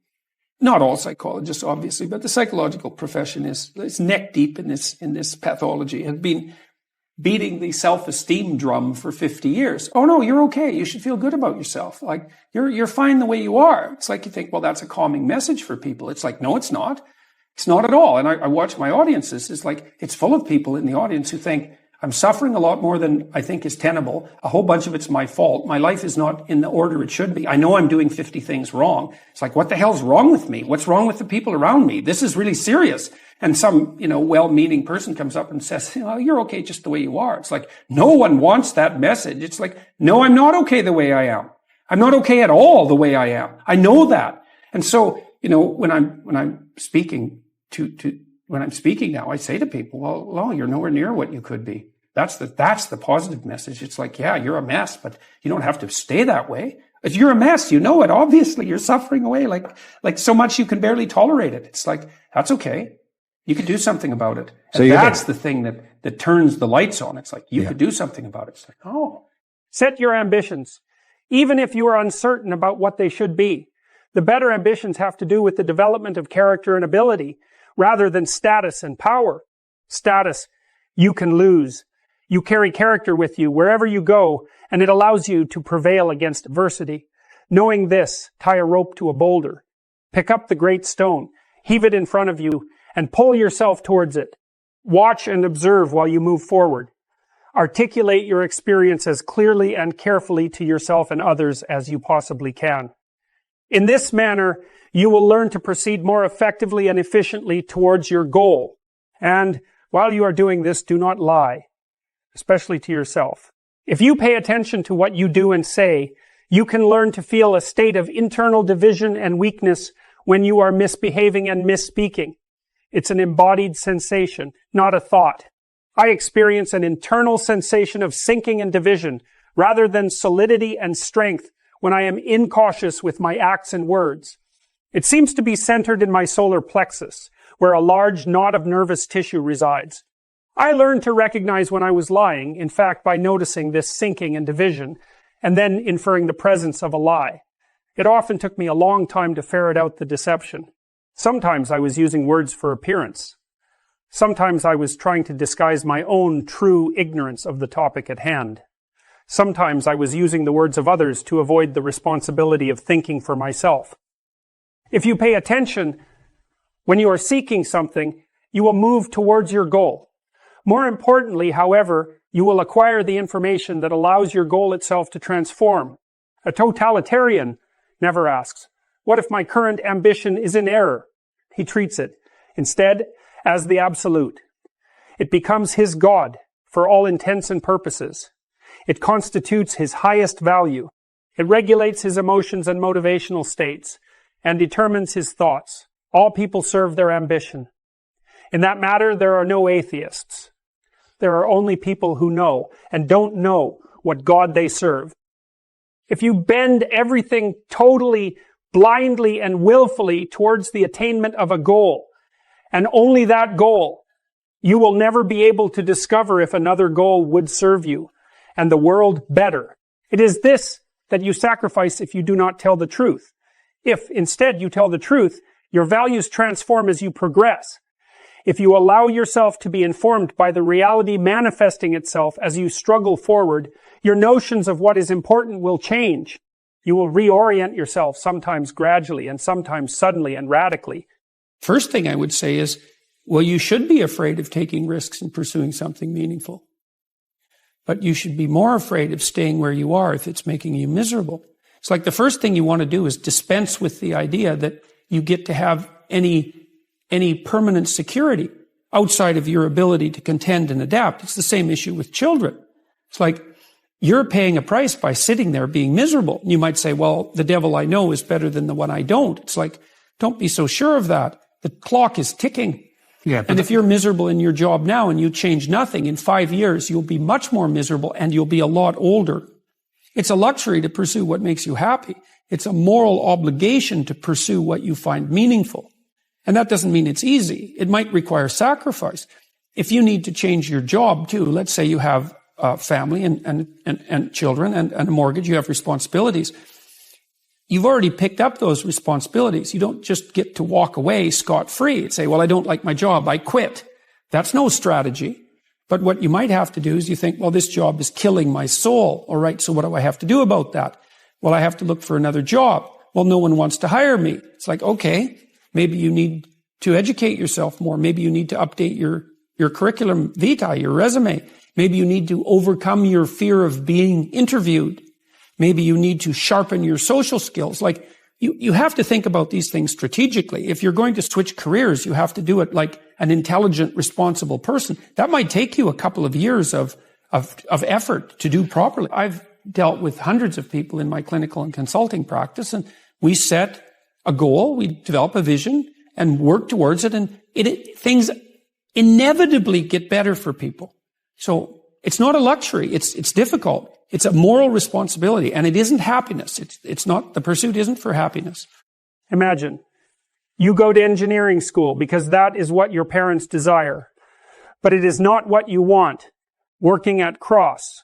not all psychologists obviously, but the psychological profession is neck deep in this pathology, have been beating the self-esteem drum for 50 years. Oh no, you're okay. You should feel good about yourself. Like, you're fine the way you are. It's like you think, well, that's a calming message for people. It's like, no, it's not. It's not at all. And I watch my audiences. It's like, it's full of people in the audience who think, I'm suffering a lot more than I think is tenable. A whole bunch of it's my fault. My life is not in the order it should be. I know I'm doing 50 things wrong. It's like, what the hell's wrong with me? What's wrong with the people around me? This is really serious. And some, well-meaning person comes up and says, you're okay just the way you are. It's like, no one wants that message. It's like, no, I'm not okay the way I am. I'm not okay at all the way I am. I know that. And so, when I'm speaking when I'm speaking now, I say to people, well, you're nowhere near what you could be. That's the positive message. It's like, yeah, you're a mess, but you don't have to stay that way. If you're a mess, you know it. Obviously, you're suffering away like so much you can barely tolerate it. It's like, that's okay. You can do something about it. And so that's the thing that turns the lights on. It's like, you could do something about it. It's like, oh. Set your ambitions, even if you are uncertain about what they should be. The better ambitions have to do with the development of character and ability, rather than status and power. Status, you can lose. You carry character with you wherever you go, and it allows you to prevail against adversity. Knowing this, tie a rope to a boulder. Pick up the great stone, heave it in front of you, and pull yourself towards it. Watch and observe while you move forward. Articulate your experience as clearly and carefully to yourself and others as you possibly can. In this manner, you will learn to proceed more effectively and efficiently towards your goal. And while you are doing this, do not lie, especially to yourself. If you pay attention to what you do and say, you can learn to feel a state of internal division and weakness when you are misbehaving and misspeaking. It's an embodied sensation, not a thought. I experience an internal sensation of sinking and division rather than solidity and strength when I am incautious with my acts and words. It seems to be centered in my solar plexus, where a large knot of nervous tissue resides. I learned to recognize when I was lying, in fact, by noticing this sinking and division, and then inferring the presence of a lie. It often took me a long time to ferret out the deception. Sometimes I was using words for appearance. Sometimes I was trying to disguise my own true ignorance of the topic at hand. Sometimes I was using the words of others to avoid the responsibility of thinking for myself. If you pay attention, when you are seeking something, you will move towards your goal. More importantly, however, you will acquire the information that allows your goal itself to transform. A totalitarian never asks, what if my current ambition is in error? He treats it, instead, as the absolute. It becomes his God for all intents and purposes. It constitutes his highest value. It regulates his emotions and motivational states and determines his thoughts. All people serve their ambition. In that matter, there are no atheists. There are only people who know and don't know what God they serve. If you bend everything totally, blindly, and willfully towards the attainment of a goal, and only that goal, you will never be able to discover if another goal would serve you and the world better. It is this that you sacrifice if you do not tell the truth. If instead you tell the truth, your values transform as you progress. If you allow yourself to be informed by the reality manifesting itself as you struggle forward, your notions of what is important will change. You will reorient yourself, sometimes gradually and sometimes suddenly and radically. First thing I would say is, well, you should be afraid of taking risks and pursuing something meaningful. But you should be more afraid of staying where you are if it's making you miserable. It's like the first thing you want to do is dispense with the idea that you get to have any permanent security outside of your ability to contend and adapt. It's the same issue with children. It's like you're paying a price by sitting there being miserable. You might say, well, the devil I know is better than the one I don't. It's like, don't be so sure of that. The clock is ticking. Yeah, and if you're miserable in your job now and you change nothing, in 5 years, you'll be much more miserable and you'll be a lot older. It's a luxury to pursue what makes you happy. It's a moral obligation to pursue what you find meaningful. And that doesn't mean it's easy. It might require sacrifice. If you need to change your job too, let's say you have a family and children and a mortgage, you have responsibilities. You've already picked up those responsibilities. You don't just get to walk away scot-free and say, well, I don't like my job, I quit. That's no strategy. But what you might have to do is you think, well, this job is killing my soul. All right, so what do I have to do about that? Well, I have to look for another job. Well, no one wants to hire me. It's like, okay, maybe you need to educate yourself more. Maybe you need to update your curriculum vitae, your resume. Maybe you need to overcome your fear of being interviewed. Maybe you need to sharpen your social skills. Like, you have to think about these things strategically. If you're going to switch careers, you have to do it like an intelligent, responsible person. That might take you a couple of years of effort to do properly. I've dealt with hundreds of people in my clinical and consulting practice, and we set a goal, we develop a vision and work towards it, and things inevitably get better for people. So it's not a luxury. It's difficult. It's a moral responsibility, and it isn't happiness. It's not, the pursuit isn't for happiness. Imagine you go to engineering school because that is what your parents desire, but it is not what you want. Working at cross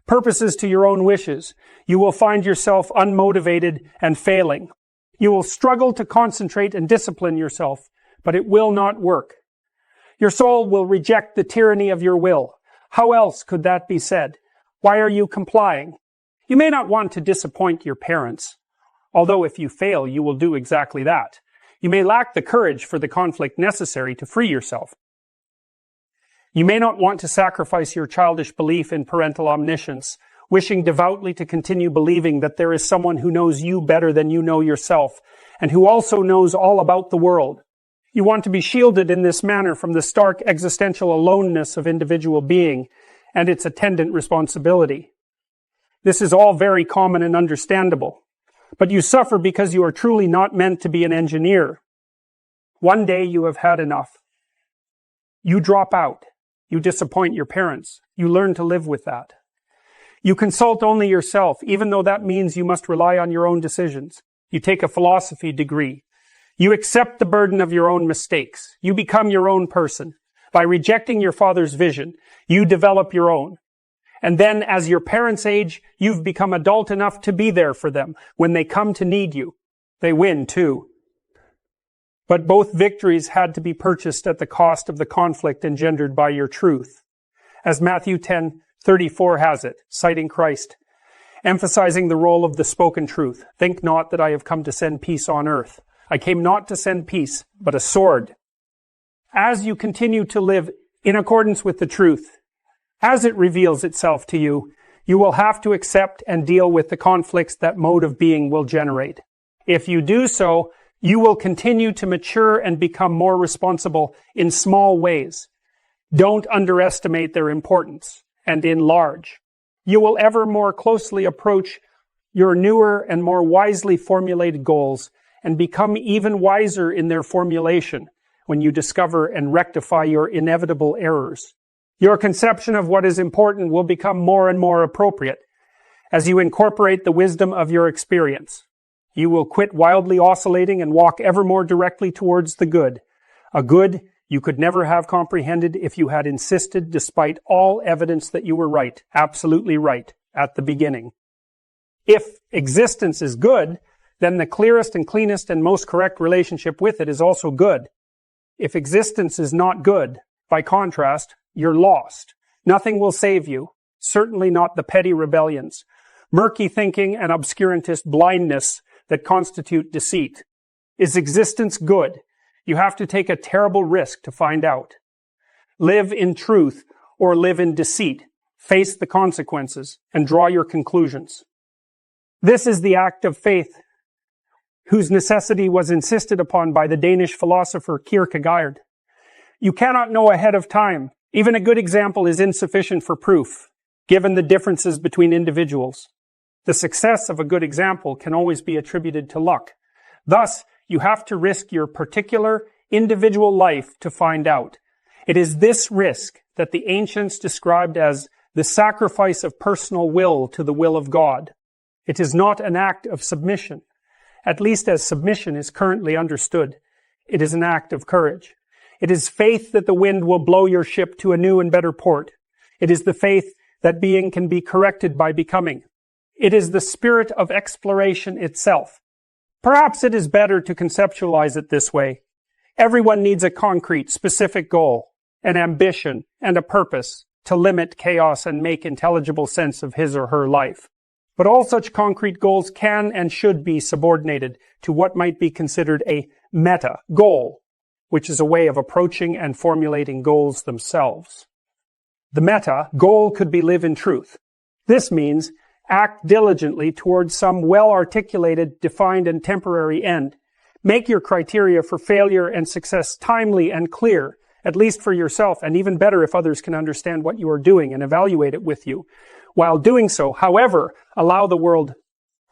purposes to your own wishes, you will find yourself unmotivated and failing. You will struggle to concentrate and discipline yourself, but it will not work. Your soul will reject the tyranny of your will. How else could that be said? Why are you complying? You may not want to disappoint your parents, although if you fail, you will do exactly that. You may lack the courage for the conflict necessary to free yourself. You may not want to sacrifice your childish belief in parental omniscience, wishing devoutly to continue believing that there is someone who knows you better than you know yourself, and who also knows all about the world. You want to be shielded in this manner from the stark existential aloneness of individual being and its attendant responsibility. This is all very common and understandable, but you suffer because you are truly not meant to be an engineer. One day you have had enough. You drop out. You disappoint your parents. You learn to live with that. You consult only yourself, even though that means you must rely on your own decisions. You take a philosophy degree. You accept the burden of your own mistakes. You become your own person. By rejecting your father's vision, you develop your own. And then, as your parents age, you've become adult enough to be there for them when they come to need you. They win, too. But both victories had to be purchased at the cost of the conflict engendered by your truth. As Matthew 10:34 has it, citing Christ, emphasizing the role of the spoken truth. Think not that I have come to send peace on earth. I came not to send peace, but a sword. As you continue to live in accordance with the truth, as it reveals itself to you, you will have to accept and deal with the conflicts that mode of being will generate. If you do so, you will continue to mature and become more responsible in small ways. Don't underestimate their importance, and enlarge. you will ever more closely approach your newer and more wisely formulated goals and become even wiser in their formulation when you discover and rectify your inevitable errors. Your conception of what is important will become more and more appropriate as you incorporate the wisdom of your experience. You will quit wildly oscillating and walk ever more directly towards the good, a good you could never have comprehended if you had insisted, despite all evidence, that you were right, absolutely right, at the beginning. If existence is good, then the clearest and cleanest and most correct relationship with it is also good. If existence is not good, by contrast, you're lost. Nothing will save you, certainly not the petty rebellions, murky thinking and obscurantist blindness that constitute deceit. Is existence good? You have to take a terrible risk to find out. Live in truth or live in deceit. Face the consequences and draw your conclusions. This is the act of faith whose necessity was insisted upon by the Danish philosopher Kierkegaard. You cannot know ahead of time. Even a good example is insufficient for proof, given the differences between individuals. The success of a good example can always be attributed to luck. Thus, you have to risk your particular individual life to find out. It is this risk that the ancients described as the sacrifice of personal will to the will of God. It is not an act of submission, at least as submission is currently understood. It is an act of courage. It is faith that the wind will blow your ship to a new and better port. It is the faith that being can be corrected by becoming. It is the spirit of exploration itself. Perhaps it is better to conceptualize it this way. Everyone needs a concrete, specific goal, an ambition, and a purpose to limit chaos and make intelligible sense of his or her life. But all such concrete goals can and should be subordinated to what might be considered a meta goal, which is a way of approaching and formulating goals themselves. The meta goal could be live in truth. This means act diligently towards some well-articulated, defined, and temporary end. Make your criteria for failure and success timely and clear, at least for yourself, and even better if others can understand what you are doing and evaluate it with you. While doing so, however, allow the world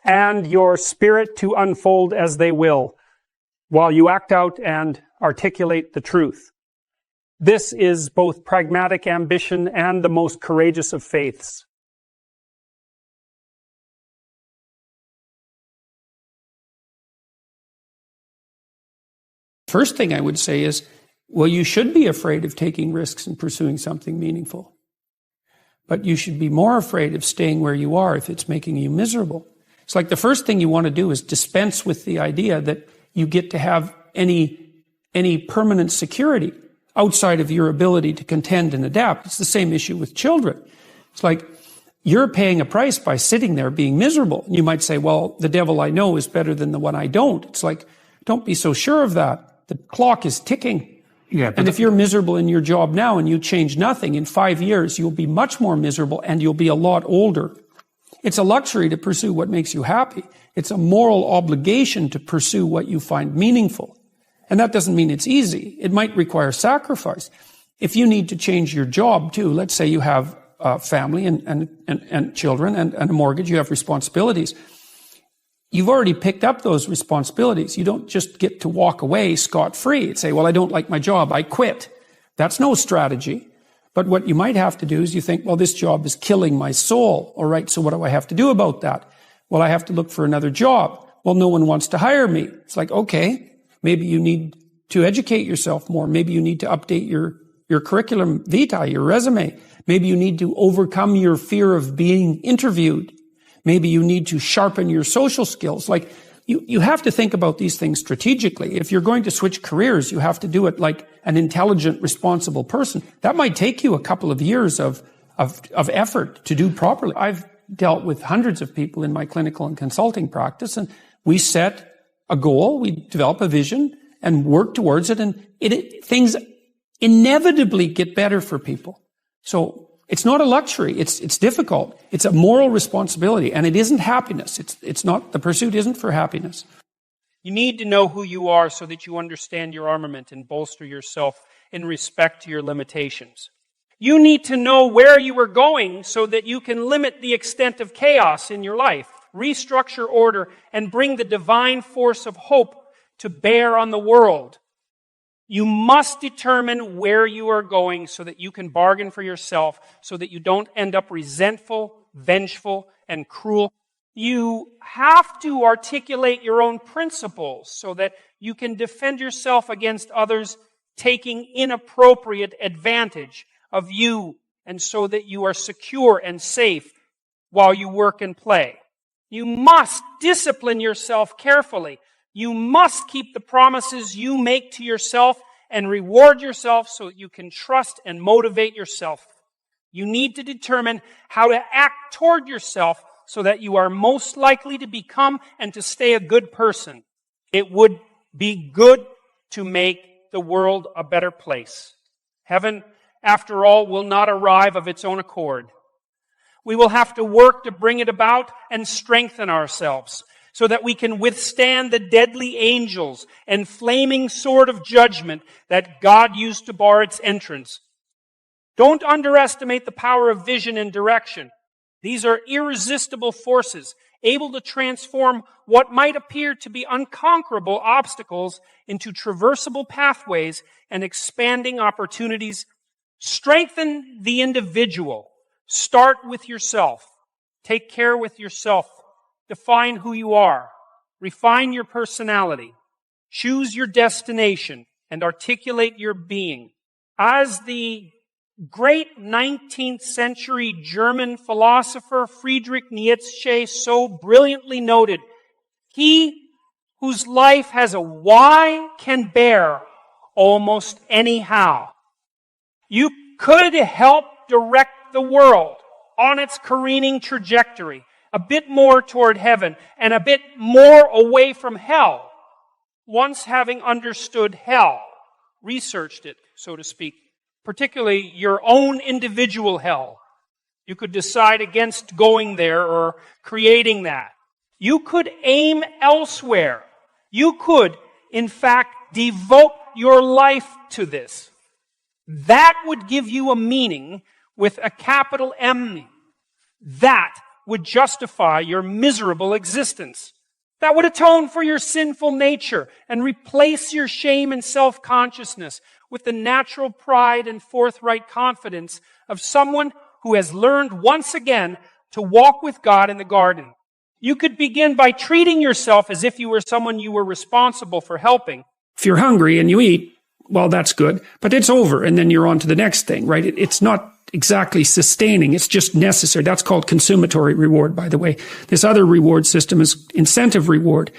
and your spirit to unfold as they will, while you act out and articulate the truth. This is both pragmatic ambition and the most courageous of faiths. First thing I would say is, well, you should be afraid of taking risks and pursuing something meaningful. But you should be more afraid of staying where you are if it's making you miserable. It's like the first thing you want to do is dispense with the idea that you get to have any permanent security outside of your ability to contend and adapt. It's the same issue with children. It's like you're paying a price by sitting there being miserable. You might say, well, the devil I know is better than the one I don't. It's like, don't be so sure of that. The clock is ticking. Yeah, and if you're miserable in your job now and you change nothing, in 5 years, you'll be much more miserable and you'll be a lot older. It's a luxury to pursue what makes you happy. It's a moral obligation to pursue what you find meaningful. And that doesn't mean it's easy. It might require sacrifice. If you need to change your job too, let's say you have a family and children and a mortgage, you have responsibilities. You've already picked up those responsibilities. You don't just get to walk away scot-free and say, well, I don't like my job, I quit. That's no strategy. But what you might have to do is you think, well, this job is killing my soul. All right, so what do I have to do about that? Well, I have to look for another job. Well, no one wants to hire me. It's like, okay, maybe you need to educate yourself more. Maybe you need to update your curriculum vitae, your resume. Maybe you need to overcome your fear of being interviewed. Maybe you need to sharpen your social skills. Like, you have to think about these things strategically. If you're going to switch careers, you have to do it like an intelligent, responsible person. That might take you a couple of years of effort to do properly. I've dealt with hundreds of people in my clinical and consulting practice, and we set a goal, we develop a vision, and work towards it, and things inevitably get better for people. So it's not a luxury. It's difficult. It's a moral responsibility, and it isn't happiness. It's not, the pursuit isn't for happiness. You need to know who you are so that you understand your armament and bolster yourself in respect to your limitations. You need to know where you are going so that you can limit the extent of chaos in your life, restructure order, and bring the divine force of hope to bear on the world. You must determine where you are going so that you can bargain for yourself, so that you don't end up resentful, vengeful, and cruel. You have to articulate your own principles so that you can defend yourself against others taking inappropriate advantage of you, and so that you are secure and safe while you work and play. You must discipline yourself carefully. You must keep the promises you make to yourself and reward yourself so that you can trust and motivate yourself. You need to determine how to act toward yourself so that you are most likely to become and to stay a good person. It would be good to make the world a better place. Heaven, after all, will not arrive of its own accord. We will have to work to bring it about and strengthen ourselves so that we can withstand the deadly angels and flaming sword of judgment that God used to bar its entrance. Don't underestimate the power of vision and direction. These are irresistible forces, able to transform what might appear to be unconquerable obstacles into traversable pathways and expanding opportunities. Strengthen the individual. Start with yourself. Take care with yourself. Define who you are. Refine your personality. Choose your destination and articulate your being. As the great 19th century German philosopher Friedrich Nietzsche so brilliantly noted, he whose life has a why can bear almost anyhow. You could help direct the world on its careening trajectory, a bit more toward heaven and a bit more away from hell, once having understood hell, researched it, so to speak, particularly your own individual hell. You could decide against going there or creating that. You could aim elsewhere. You could, in fact, devote your life to this. That would give you a meaning with a capital M. That would justify your miserable existence. That would atone for your sinful nature and replace your shame and self-consciousness with the natural pride and forthright confidence of someone who has learned once again to walk with God in the garden. You could begin by treating yourself as if you were someone you were responsible for helping. If you're hungry and you eat, well, that's good, but it's over, and then you're on to the next thing, right? It's not exactly sustaining, it's just necessary. That's called consummatory reward, by the way. This other reward system is incentive reward,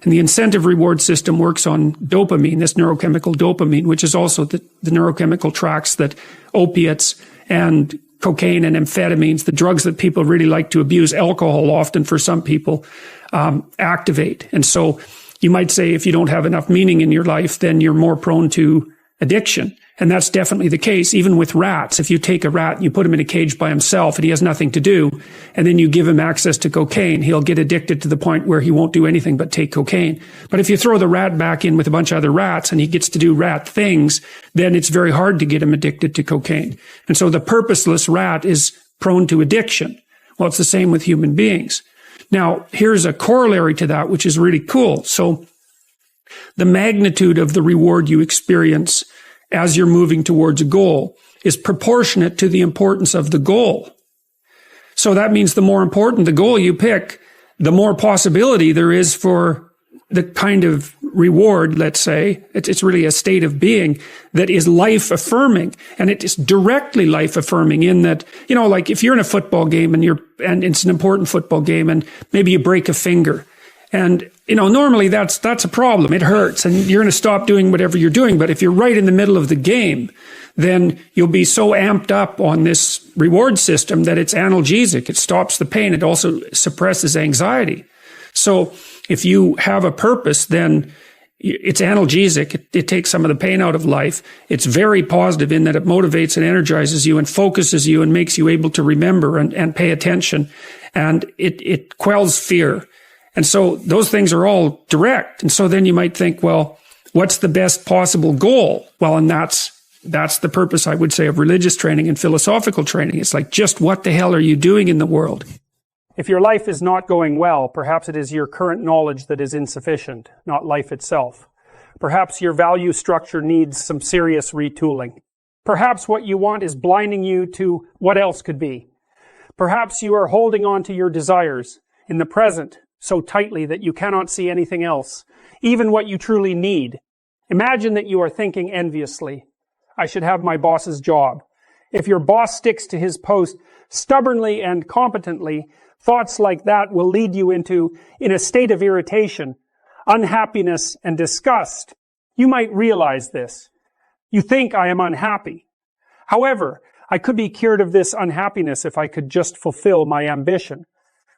and the incentive reward system works on dopamine, this neurochemical dopamine, which is also the neurochemical tracks that opiates and cocaine and amphetamines, the drugs that people really like to abuse, alcohol often for some people, activate. And so you might say if you don't have enough meaning in your life, then you're more prone to addiction. And that's definitely the case, even with rats. If you take a rat and you put him in a cage by himself and he has nothing to do, and then you give him access to cocaine, he'll get addicted to the point where he won't do anything but take cocaine. But if you throw the rat back in with a bunch of other rats and he gets to do rat things, then it's very hard to get him addicted to cocaine. And so the purposeless rat is prone to addiction. Well, it's the same with human beings. Now, here's a corollary to that, which is really cool. So the magnitude of the reward you experience as you're moving towards a goal is proportionate to the importance of the goal. So that means the more important the goal you pick, the more possibility there is for the kind of reward, let's say, it's really a state of being that is life-affirming. And it is directly life-affirming in that, you know, like if you're in a football game and it's an important football game and maybe you break a finger. And, you know, normally that's a problem. It hurts and you're going to stop doing whatever you're doing. But if you're right in the middle of the game, then you'll be so amped up on this reward system that it's analgesic. It stops the pain. It also suppresses anxiety. So if you have a purpose, then it's analgesic. It takes some of the pain out of life. It's very positive in that it motivates and energizes you and focuses you and makes you able to remember and pay attention. And it quells fear. And so those things are all direct. And so then you might think, well, what's the best possible goal? Well, and that's That's the purpose, I would say, of religious training and philosophical training. It's like, just what the hell are you doing in the world? If your life is not going well, perhaps it is your current knowledge that is insufficient, not life itself. Perhaps your value structure needs some serious retooling. Perhaps what you want is blinding you to what else could be. Perhaps you are holding on to your desires in the present so tightly that you cannot see anything else, even what you truly need. Imagine that you are thinking enviously, I should have my boss's job. If your boss sticks to his post stubbornly and competently, thoughts like that will lead you in a state of irritation, unhappiness, and disgust. You might realize this. You think I am unhappy. However, I could be cured of this unhappiness if I could just fulfill my ambition.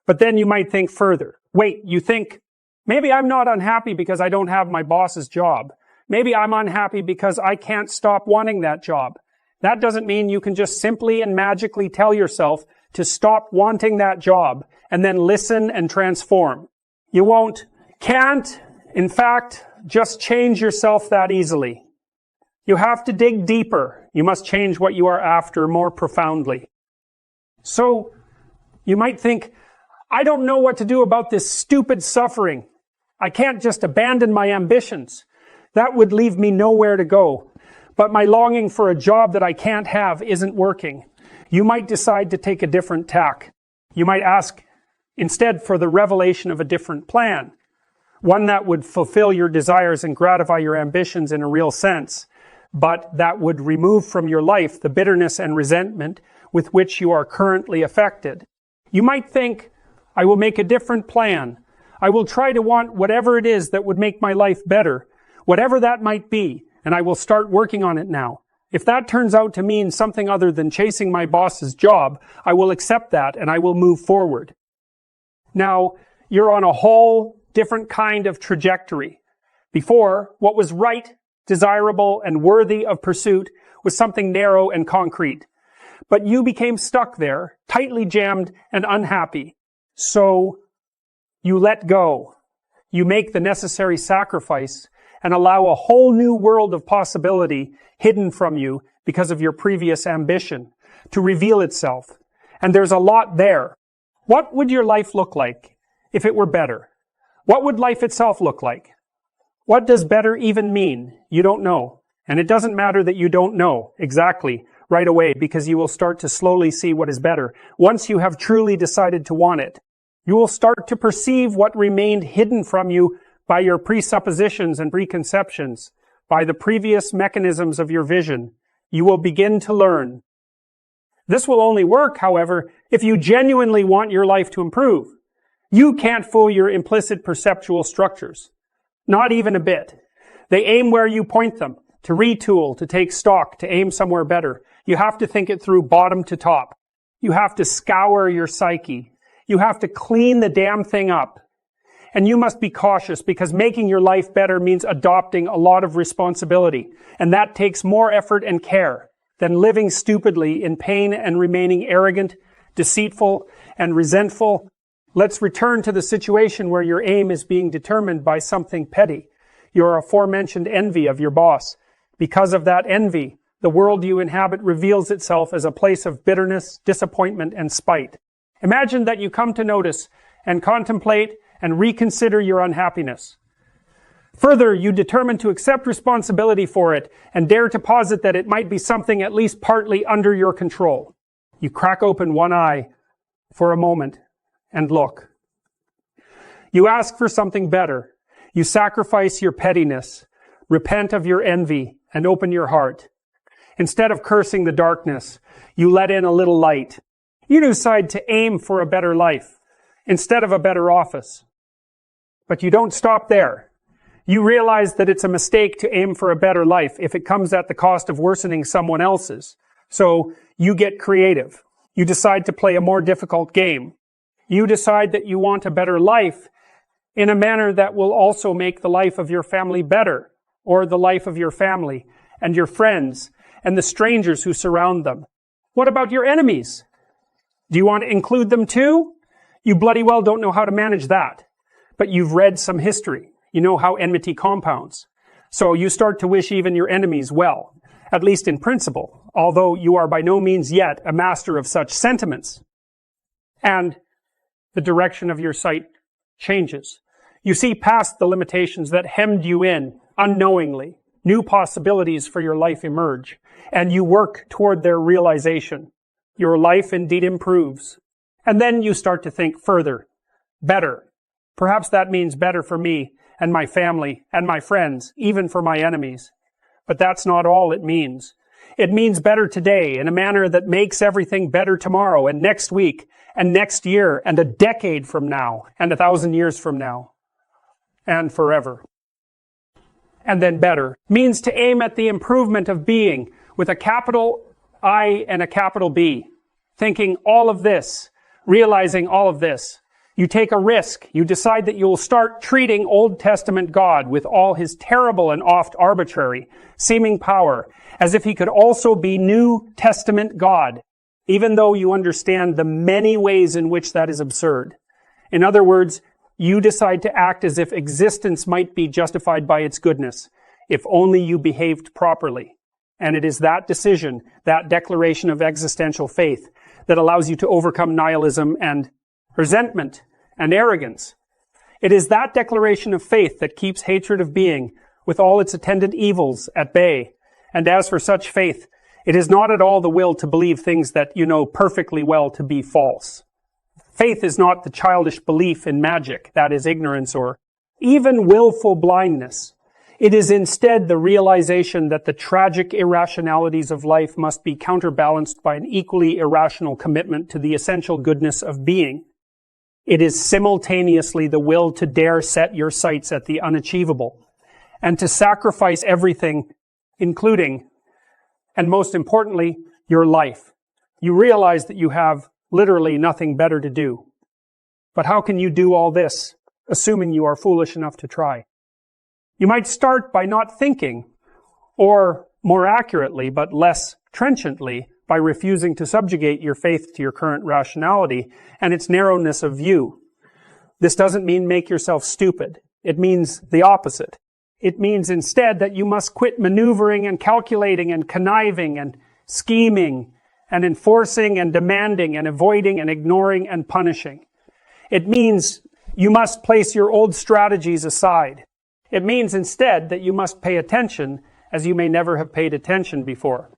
But then you might think further. Wait, you think, maybe I'm not unhappy because I don't have my boss's job. Maybe I'm unhappy because I can't stop wanting that job. That doesn't mean you can just simply and magically tell yourself to stop wanting that job and then listen and transform. You won't, can't, in fact, just change yourself that easily. You have to dig deeper. You must change what you are after more profoundly. So, you might think, I don't know what to do about this stupid suffering. I can't just abandon my ambitions. That would leave me nowhere to go. But my longing for a job that I can't have isn't working. You might decide to take a different tack. You might ask instead for the revelation of a different plan. One that would fulfill your desires and gratify your ambitions in a real sense, but that would remove from your life the bitterness and resentment with which you are currently affected. You might think, I will make a different plan. I will try to want whatever it is that would make my life better, whatever that might be, and I will start working on it now. If that turns out to mean something other than chasing my boss's job, I will accept that and I will move forward. Now, you're on a whole different kind of trajectory. Before, what was right, desirable, and worthy of pursuit was something narrow and concrete. But you became stuck there, tightly jammed and unhappy. So, you let go. You make the necessary sacrifice and allow a whole new world of possibility hidden from you because of your previous ambition to reveal itself. And there's a lot there. What would your life look like if it were better? What would life itself look like? What does better even mean? You don't know. And it doesn't matter that you don't know exactly right away, because you will start to slowly see what is better. Once you have truly decided to want it, you will start to perceive what remained hidden from you by your presuppositions and preconceptions, by the previous mechanisms of your vision. You will begin to learn. This will only work, however, if you genuinely want your life to improve. You can't fool your implicit perceptual structures. Not even a bit. They aim where you point them, to retool, to take stock, to aim somewhere better. You have to think it through bottom to top. You have to scour your psyche. You have to clean the damn thing up. And you must be cautious, because making your life better means adopting a lot of responsibility. And that takes more effort and care than living stupidly in pain and remaining arrogant, deceitful, and resentful. Let's return to the situation where your aim is being determined by something petty, your aforementioned envy of your boss. Because of that envy, the world you inhabit reveals itself as a place of bitterness, disappointment, and spite. Imagine that you come to notice and contemplate and reconsider your unhappiness. Further, you determine to accept responsibility for it and dare to posit that it might be something at least partly under your control. You crack open one eye for a moment and look. You ask for something better. You sacrifice your pettiness, repent of your envy, and open your heart. Instead of cursing the darkness, you let in a little light. You decide to aim for a better life instead of a better office. But you don't stop there. You realize that it's a mistake to aim for a better life if it comes at the cost of worsening someone else's. So you get creative. You decide to play a more difficult game. You decide that you want a better life in a manner that will also make the life of your family better, or the life of your family and your friends and the strangers who surround them. What about your enemies? Do you want to include them too? You bloody well don't know how to manage that. But you've read some history. You know how enmity compounds. So you start to wish even your enemies well. at least in principle, although you are by no means yet a master of such sentiments. And the direction of your sight changes. You see past the limitations that hemmed you in unknowingly. New possibilities for your life emerge, and you work toward their realization. Your life indeed improves. And then you start to think further, better. Perhaps that means better for me and my family and my friends, even for my enemies. But that's not all it means. It means better today in a manner that makes everything better tomorrow and next week and next year and a decade from now and 1,000 years from now and forever. And then better means to aim at the improvement of being with a capital I and a capital B, thinking all of this, realizing all of this. You take a risk. You decide that you will start treating Old Testament God with all his terrible and oft arbitrary seeming power as if he could also be New Testament God, even though you understand the many ways in which that is absurd. In other words, you decide to act as if existence might be justified by its goodness, if only you behaved properly. And it is that decision, that declaration of existential faith, that allows you to overcome nihilism and resentment and arrogance. It is that declaration of faith that keeps hatred of being, with all its attendant evils, at bay. And as for such faith, it is not at all the will to believe things that you know perfectly well to be false. Faith is not the childish belief in magic, that is ignorance or even willful blindness. It is instead the realization that the tragic irrationalities of life must be counterbalanced by an equally irrational commitment to the essential goodness of being. It is simultaneously the will to dare set your sights at the unachievable and to sacrifice everything, including, and most importantly, your life. You realize that you have literally nothing better to do. But how can you do all this, assuming you are foolish enough to try? You might start by not thinking, or more accurately, but less trenchantly, by refusing to subjugate your faith to your current rationality and its narrowness of view. This doesn't mean make yourself stupid. It means the opposite. It means instead that you must quit maneuvering and calculating and conniving and scheming and enforcing and demanding and avoiding and ignoring and punishing. It means you must place your old strategies aside. It means instead that you must pay attention as you may never have paid attention before.